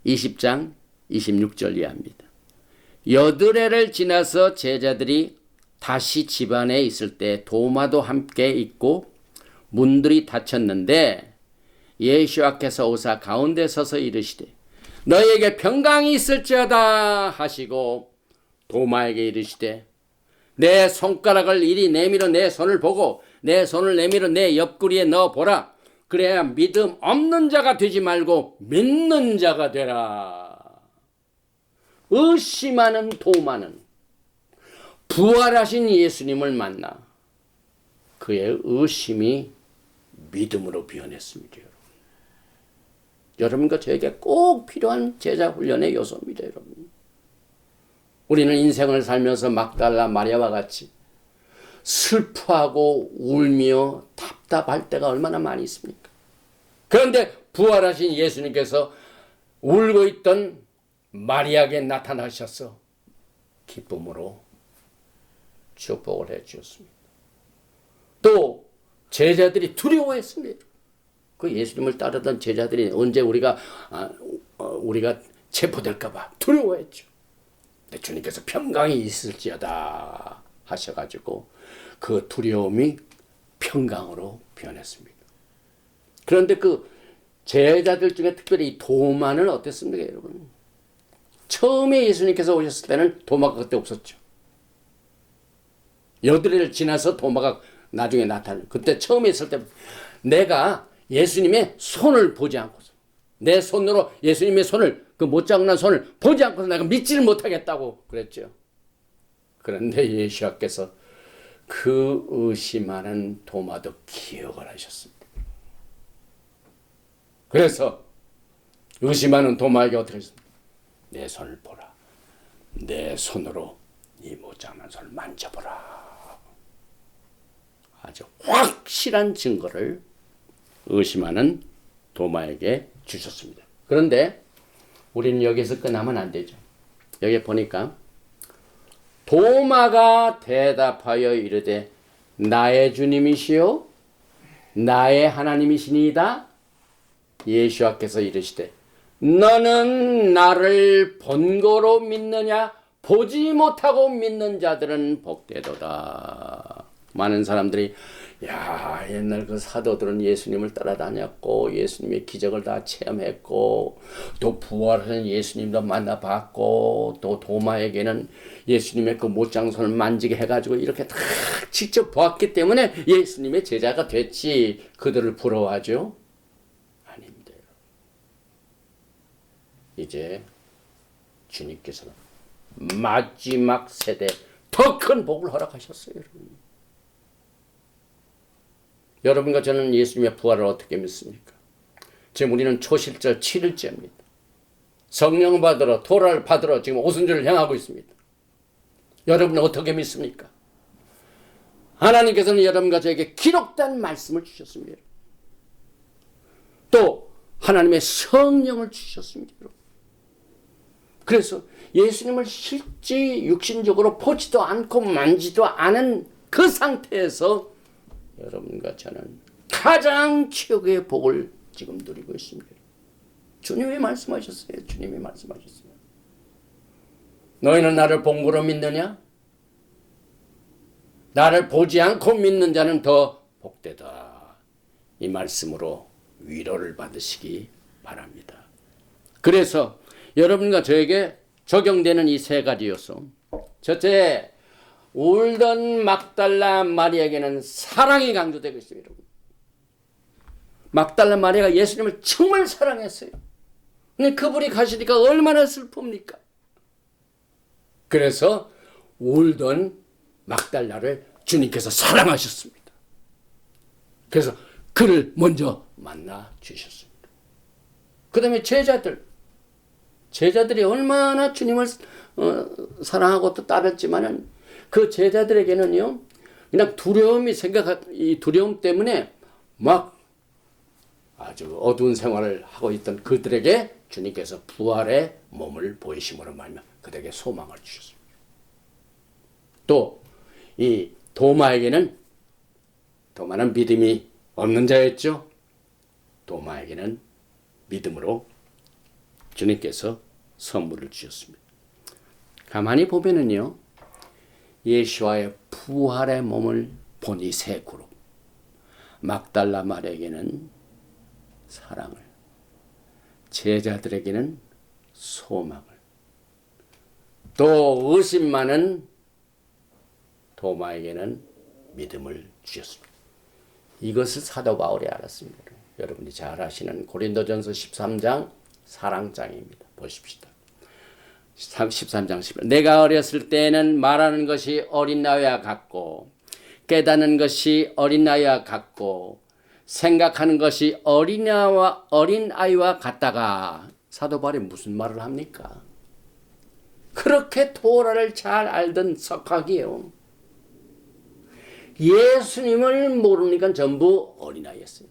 20장 26절 이하입니다. 여드레를 지나서 제자들이 다시 집안에 있을 때 도마도 함께 있고 문들이 닫혔는데 예수 앞에서 오사 가운데 서서 이르시되 너에게 평강이 있을지어다 하시고 도마에게 이르시되 내 손가락을 이리 내밀어 내 손을 보고 내 손을 내밀어 내 옆구리에 넣어보라. 그래야 믿음 없는 자가 되지 말고 믿는 자가 되라. 의심하는 도마는 부활하신 예수님을 만나 그의 의심이 믿음으로 변했습니다. 여러분과 저에게 꼭 필요한 제자 훈련의 요소입니다. 여러분. 우리는 인생을 살면서 막달라 마리아와 같이 슬퍼하고 울며 답답할 때가 얼마나 많이 있습니까? 그런데 부활하신 예수님께서 울고 있던 마리아에게 나타나셔서 기쁨으로 축복을 해 주셨습니다. 또 제자들이 두려워했습니다. 그 예수님을 따르던 제자들이 언제 우리가 체포될까 봐 두려워했죠. 근데 주님께서 평강이 있을지어다 하셔가지고 그 두려움이 평강으로 변했습니다. 그런데 그 제자들 중에 특별히 도마는 어땠습니까, 여러분? 처음에 예수님께서 오셨을 때는 도마가 그때 없었죠. 여드레를 지나서 도마가 나중에 나타나요. 그때 처음에 있을 때 내가 예수님의 손을 보지 않고서 내 손으로 예수님의 손을 그 못장난 손을 보지 않고서 내가 믿지를 못하겠다고 그랬죠. 그런데 예수께서 그 의심하는 도마도 기억을 하셨습니다. 그래서 의심하는 도마에게 어떻게 했습니까? 내 손을 보라. 내 손으로 이 못장난 손을 만져보라. 아주 확실한 증거를 의심하는 도마에게 주셨습니다. 그런데 우리는 여기서 끝나면 안 되죠. 여기 보니까 도마가 대답하여 이르되 나의 주님이시요 나의 하나님이시니이다. 예수께서 이르시되 너는 나를 본거로 믿느냐? 보지 못하고 믿는 자들은 복되도다. 많은 사람들이 야 옛날 그 사도들은 예수님을 따라다녔고 예수님의 기적을 다 체험했고 또 부활하신 예수님도 만나봤고 또 도마에게는 예수님의 그 못장손을 만지게 해가지고 이렇게 다 직접 보았기 때문에 예수님의 제자가 됐지. 그들을 부러워하죠? 아닙니다. 이제 주님께서는 마지막 세대 더 큰 복을 허락하셨어요. 여러분과 저는 예수님의 부활을 어떻게 믿습니까? 지금 우리는 초실절 7일째입니다. 성령 받으러 토라를 받으러 지금 오순절을 향하고 있습니다. 여러분은 어떻게 믿습니까? 하나님께서는 여러분과 저에게 기록된 말씀을 주셨습니다. 또 하나님의 성령을 주셨습니다. 그래서 예수님을 실제 육신적으로 보지도 않고 만지도 않은 그 상태에서 여러분과 저는 가장 최고의 복을 지금 누리고 있습니다. 주님이 말씀하셨어요. 주님이 말씀하셨어요. 너희는 나를 본고로 믿느냐? 나를 보지 않고 믿는 자는 더 복되다. 이 말씀으로 위로를 받으시기 바랍니다. 그래서 여러분과 저에게 적용되는 이 세 가지 요소. 첫째, 울던 막달라 마리아에게는 사랑이 강조되고 있습니다. 막달라 마리아가 예수님을 정말 사랑했어요. 근데 그분이 가시니까 얼마나 슬픕니까? 그래서 울던 막달라를 주님께서 사랑하셨습니다. 그래서 그를 먼저 만나 주셨습니다. 그 다음에 제자들이 얼마나 주님을 사랑하고 또 따랐지만은 그 제자들에게는요, 그냥 이 두려움 때문에 막 아주 어두운 생활을 하고 있던 그들에게 주님께서 부활의 몸을 보이심으로 말미암아 그들에게 소망을 주셨습니다. 또 이 도마는 믿음이 없는 자였죠. 도마에게는 믿음으로 주님께서 선물을 주셨습니다. 가만히 보면은요, 예수와의 부활의 몸을 본 이 세 그룹, 막달라 마리아에게는 사랑을, 제자들에게는 소망을, 또 의심 많은 도마에게는 믿음을 주셨습니다. 이것을 사도 바울이 알았습니다. 여러분이 잘 아시는 고린도전서 13장 사랑장입니다. 보십시다. 13장 10절. 내가 어렸을 때에는 말하는 것이 어린 나이와 같고 깨닫는 것이 어린 나이와 같고 생각하는 것이 어린 아이와 같다가, 사도 바울이 무슨 말을 합니까? 그렇게 토라를 잘 알던 석학이에요. 예수님을 모르니까 전부 어린아이였어요.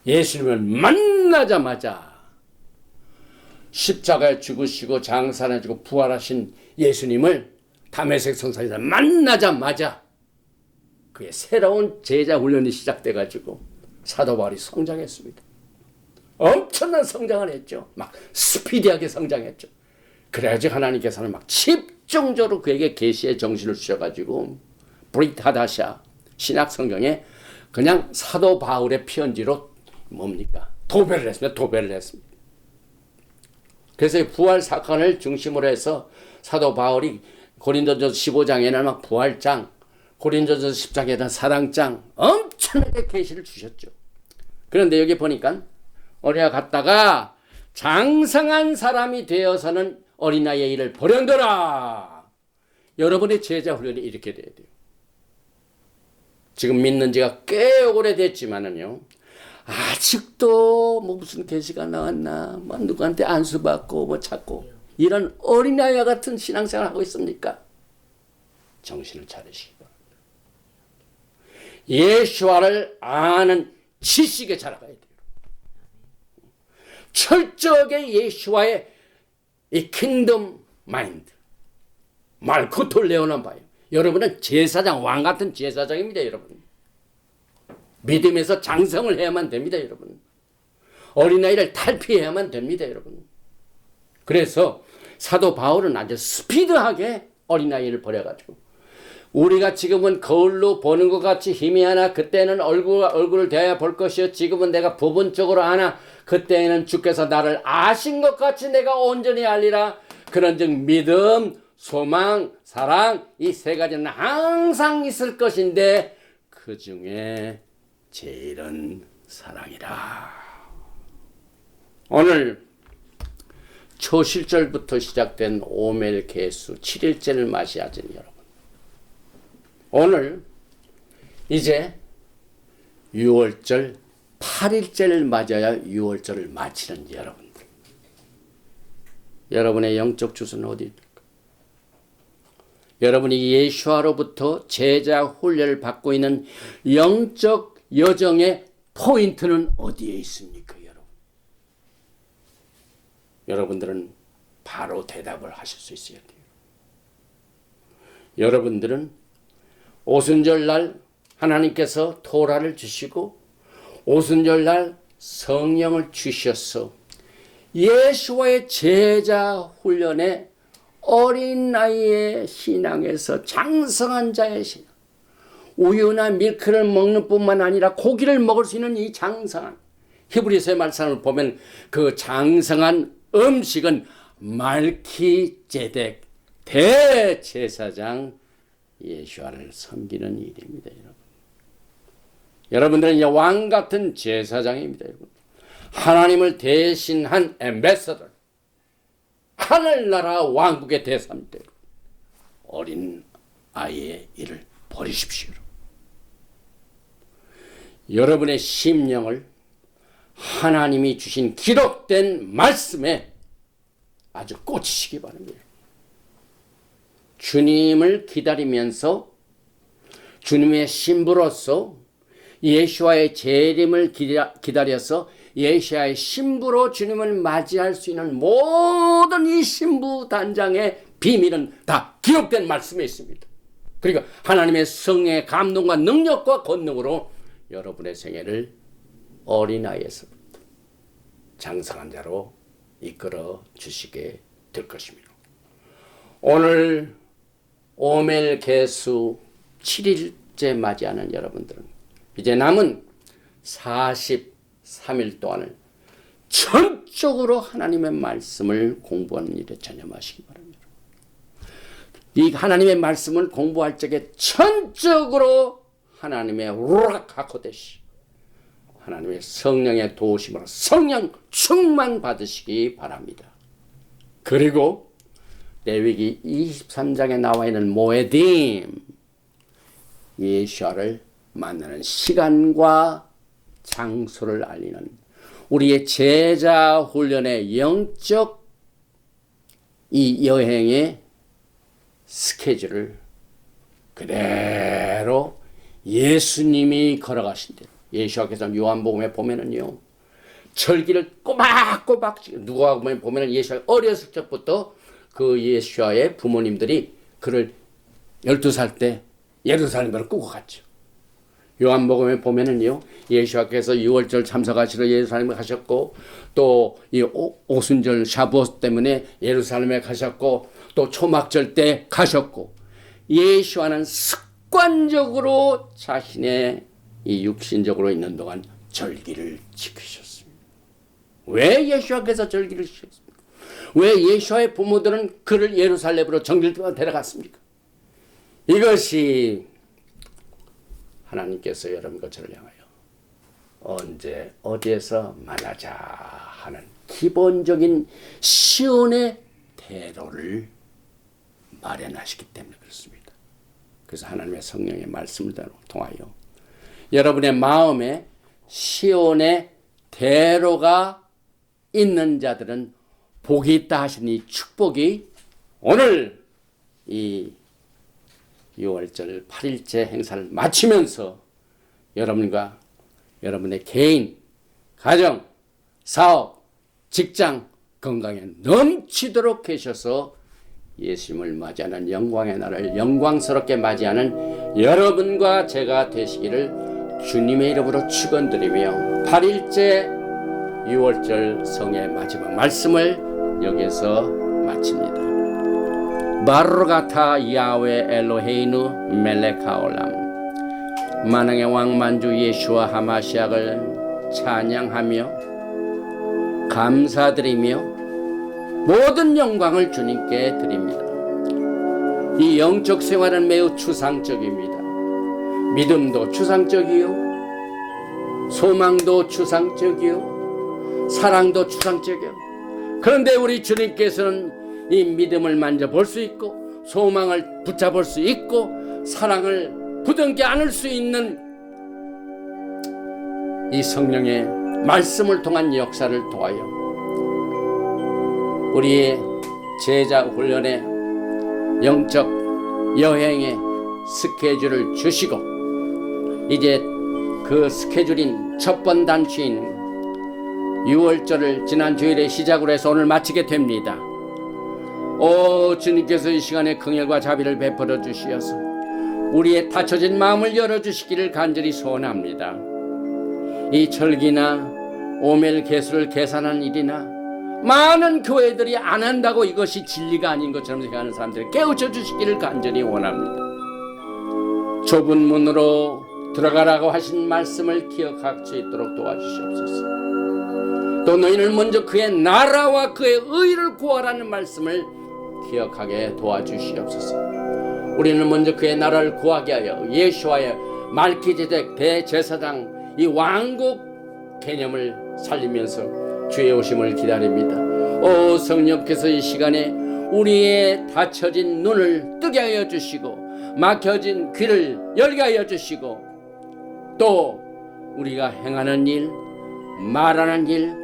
예수님을 만나자마자 십자가에 죽으시고 장사해지고 부활하신 예수님을 다메섹 성산에서 만나자마자 그의 새로운 제자 훈련이 시작돼가지고 사도 바울이 성장했습니다. 엄청난 성장을 했죠. 막 스피디하게 성장했죠. 그래야지 하나님께서는 막 집중적으로 그에게 계시의 정신을 주셔가지고 브리타다샤 신약 성경에 그냥 사도 바울의 편지로 뭡니까? 도배를 했습니다. 그래서 이 부활 사건을 중심으로 해서 사도 바울이 고린도전서 15장에는 막 부활장, 고린도전서 10장에는 사랑장 엄청나게 계시를 주셨죠. 그런데 여기 보니까 어린아이와 같다가 장성한 사람이 되어서는 어린아이의 일을 버려둬라. 여러분의 제자 훈련이 이렇게 돼야 돼요. 지금 믿는 지가 꽤 오래됐지만은요, 아직도 뭐 무슨 계시가 나왔나, 뭐 누구한테 안수받고 뭐 찾고 이런 어린아이와 같은 신앙생활을 하고 있습니까? 정신을 차리시기 바랍니다. 예수와를 아는 지식에 자라가야 돼요. 철저하게 예수와의 이 킹덤 마인드, 말코토를 내어놓은 바예요. 여러분은 제사장, 왕 같은 제사장입니다, 여러분. 믿음에서 장성을 해야만 됩니다, 여러분. 어린아이를 탈피해야만 됩니다, 여러분. 그래서 사도 바울은 아주 스피드하게 어린아이를 버려가지고, 우리가 지금은 거울로 보는 것 같이 희미하나 그때는 얼굴을 대하여 볼 것이요 지금은 내가 부분적으로 아나 그때에는 주께서 나를 아신 것 같이 내가 온전히 알리라. 그런즉 믿음, 소망, 사랑, 이 세 가지는 항상 있을 것인데 그 중에 제일은 사랑이라. 오늘 초실절부터 시작된 오멜 개수 7일째를 맞이하신 여러분, 오늘 이제 6월절 8일째를 맞아야 6월절을 마치는 여러분들, 여러분의 영적 주소는 어디입니까? 여러분이 예수와로부터 제자 훈련을 받고 있는 영적 여정의 포인트는 어디에 있습니까, 여러분? 여러분들은 바로 대답을 하실 수 있어야 돼요. 여러분들은 오순절날 하나님께서 토라를 주시고 오순절날 성령을 주셔서 예수와의 제자 훈련에 어린 나이의 신앙에서 장성한 자의 신앙, 우유나 밀크를 먹는 뿐만 아니라 고기를 먹을 수 있는 이 장성한, 히브리서의 말씀을 보면 그 장성한 음식은 말키제덱 대제사장 예수와를 섬기는 일입니다. 여러분들은 왕 같은 제사장입니다. 여러분. 하나님을 대신한 엠베서더, 하늘나라 왕국의 대사입니다. 어린 아이의 일을 버리십시오. 여러분의 심령을 하나님이 주신 기록된 말씀에 아주 꽂히시기 바랍니다. 주님을 기다리면서 주님의 신부로서 예수와의 재림을 기다려서 예수와의 신부로 주님을 맞이할 수 있는 모든 이 신부 단장의 비밀은 다 기록된 말씀에 있습니다. 그러니까 하나님의 성령의 감동과 능력과 권능으로 여러분의 생애를 어린아이에서부터 장성한 자로 이끌어 주시게 될 것입니다. 오늘 오멜 개수 7일째 맞이하는 여러분들은 이제 남은 43일 동안을 전적으로 하나님의 말씀을 공부하는 일에 전념하시기 바랍니다. 이 하나님의 말씀을 공부할 적에 전적으로 하나님의 루락하코데시, 하나님의 성령의 도우심으로 성령 충만 받으시기 바랍니다. 그리고 레위기 23장에 나와 있는 모에딤, 예수와를 만나는 시간과 장소를 알리는 우리의 제자 훈련의 영적 이 여행의 스케줄을 그대로 예수님이 걸어가신 대로, 예수와께서 요한복음에 보면은요, 절기를 꼬박꼬박, 누가 보면은 예수와 어렸을 적부터 그 예수와의 부모님들이 그를 12살 때 예루살렘으로 끌고 갔죠. 요한복음에 보면은요, 예수와께서 6월절 참석하시러 예루살렘에 가셨고, 또 이 오순절 샤부옷 때문에 예루살렘에 가셨고, 또 초막절 때 가셨고, 예수와는 습관적으로 자신의 이 육신적으로 있는 동안 절기를 지키셨습니다. 왜 예수와께서 절기를 지켰습니까? 왜 예수와의 부모들은 그를 예루살렘으로 정길동안 데려갔습니까? 이것이 하나님께서 여러분과 저를 향하여 언제 어디에서 만나자 하는 기본적인 시온의 대로를 마련하시기 때문에 그렇습니다. 그래서 하나님의 성령의 말씀을 통하여 여러분의 마음에 시온의 대로가 있는 자들은 복이 있다 하신 이 축복이 오늘 이 6월절 8일째 행사를 마치면서 여러분과 여러분의 개인, 가정, 사업, 직장, 건강에 넘치도록 계셔서 예수님을 맞이하는 영광의 날을 영광스럽게 맞이하는 여러분과 제가 되시기를 주님의 이름으로 축원드리며 8일째 6월절 성의 마지막 말씀을 여기에서 마칩니다. 바르가타 야훼 엘로헤이누 멜렉하올람, 만왕의 왕 만주 예수와 하마시약을 찬양하며 감사드리며 모든 영광을 주님께 드립니다. 이 영적 생활은 매우 추상적입니다. 믿음도 추상적이요, 소망도 추상적이요, 사랑도 추상적이요. 그런데 우리 주님께서는 이 믿음을 만져볼 수 있고, 소망을 붙잡을 수 있고, 사랑을 부둥켜 안을 수 있는 이 성령의 말씀을 통한 역사를 통하여 우리의 제자 훈련의 영적 여행의 스케줄을 주시고 이제 그 스케줄인 첫 번 단추인 6월절을 지난 주일에 시작으로 해서 오늘 마치게 됩니다. 오 주님께서 이 시간에 긍휼과 자비를 베풀어 주시어서 우리의 닫혀진 마음을 열어주시기를 간절히 소원합니다. 이 절기나 오멜 개수를 계산한 일이나 많은 교회들이 안 한다고 이것이 진리가 아닌 것처럼 생각하는 사람들을 깨우쳐 주시기를 간절히 원합니다. 좁은 문으로 들어가라고 하신 말씀을 기억할 수 있도록 도와주시옵소서. 또 너희는 먼저 그의 나라와 그의 의를 구하라는 말씀을 기억하게 도와주시옵소서. 우리는 먼저 그의 나라를 구하게 하여 예수와의 말기제덱 대제사장 이 왕국 개념을 살리면서 주의 오심을 기다립니다. 오 성령께서 이 시간에 우리의 닫혀진 눈을 뜨게 하여 주시고 막혀진 귀를 열게 하여 주시고 또 우리가 행하는 일, 말하는 일,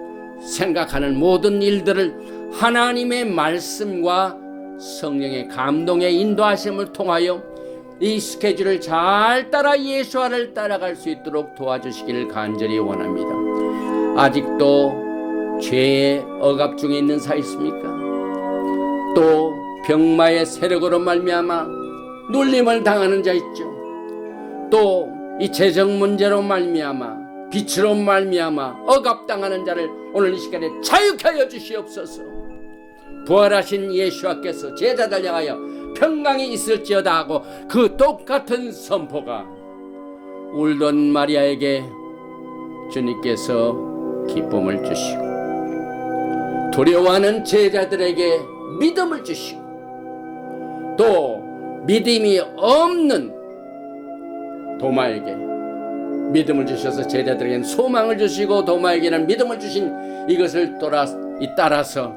생각하는 모든 일들을 하나님의 말씀과 성령의 감동의 인도하심을 통하여 이 스케줄을 잘 따라 예수와를 따라갈 수 있도록 도와주시기를 간절히 원합니다. 아직도 죄의 억압 중에 있는 사 있습니까? 또 병마의 세력으로 말미암아 놀림을 당하는 자 있죠. 또 이 재정 문제로 말미암아 빛으로 말미암아 억압당하는 자를 오늘 이 시간에 자유케 하여 주시옵소서. 부활하신 예수와께서 제자들 향하여 평강이 있을지어다 하고 그 똑같은 선포가 울던 마리아에게 주님께서 기쁨을 주시고 두려워하는 제자들에게 믿음을 주시고 또 믿음이 없는 도마에게 믿음을 주셔서 제자들에게는 소망을 주시고 도마에게는 믿음을 주신 이것을 따라서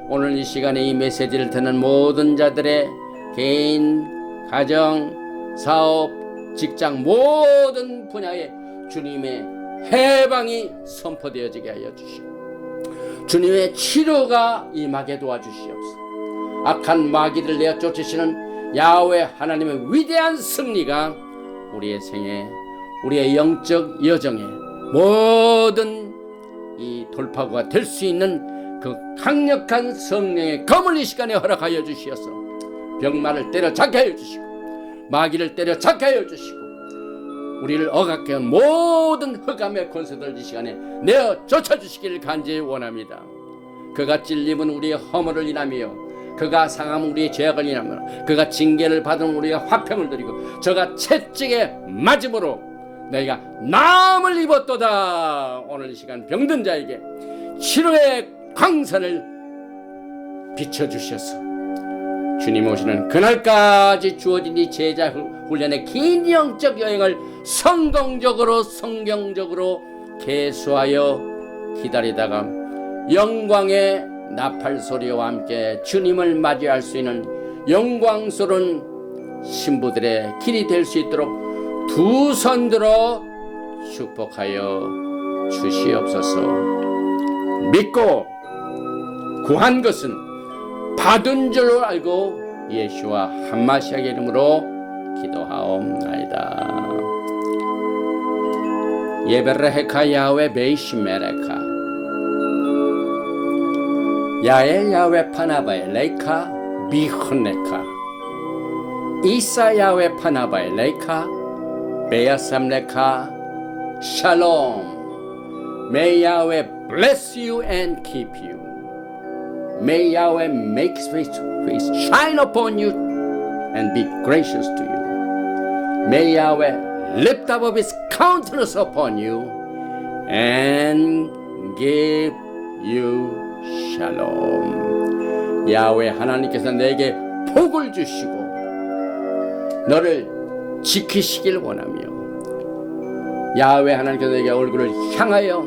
오늘 이 시간에 이 메시지를 듣는 모든 자들의 개인, 가정, 사업, 직장 모든 분야에 주님의 해방이 선포되어지게 하여 주시고 주님의 치료가 임하게 도와주시옵소서. 악한 마귀를 내어 쫓으시는 야훼 하나님의 위대한 승리가 우리의 생애, 우리의 영적 여정에 모든 이 돌파구가 될 수 있는 그 강력한 성령의 검을 이 시간에 허락하여 주시어서 병마를 때려잡게 하여 주시고 마귀를 때려잡게 하여 주시고 우리를 억압해 온 모든 흑암의 권세들 이 시간에 내어 쫓아주시기를 간절히 원합니다. 그가 찔림은 우리의 허물을 인하며 그가 상함은 우리의 죄악을 인하며 그가 징계를 받은 우리가 화평을 드리고 저가 채찍에 맞음으로 너희가 나음을 입었도다. 오늘 이 시간 병든 자에게 치료의 광선을 비춰주셔서 주님 오시는 그날까지 주어진 이 제자 훈련의 긴 영적 여행을 성공적으로 성경적으로 계수하여 기다리다가 영광의 나팔 소리와 함께 주님을 맞이할 수 있는 영광스러운 신부들의 길이 될 수 있도록 두 손 들어 축복하여 주시옵소서. 믿고 구한 것은 받은 줄로 알고 예수와 한마시아의 이름으로 기도하옵나이다. 예베레헤카 야훼 베이시메레카 야엘 야훼 파나바에 레이카 비흐네카 이사 야훼 파나바에 레이카 베야삼레카 샬롬. May Yahweh bless you and keep you. May Yahweh make his face shine upon you and be gracious to you. May Yahweh lift up his countenance upon you and give you shalom. 야훼 하나님께서 내게 복을 주시고 너를 지키시길 원하며 야훼 하나님께서 내게 얼굴을 향하여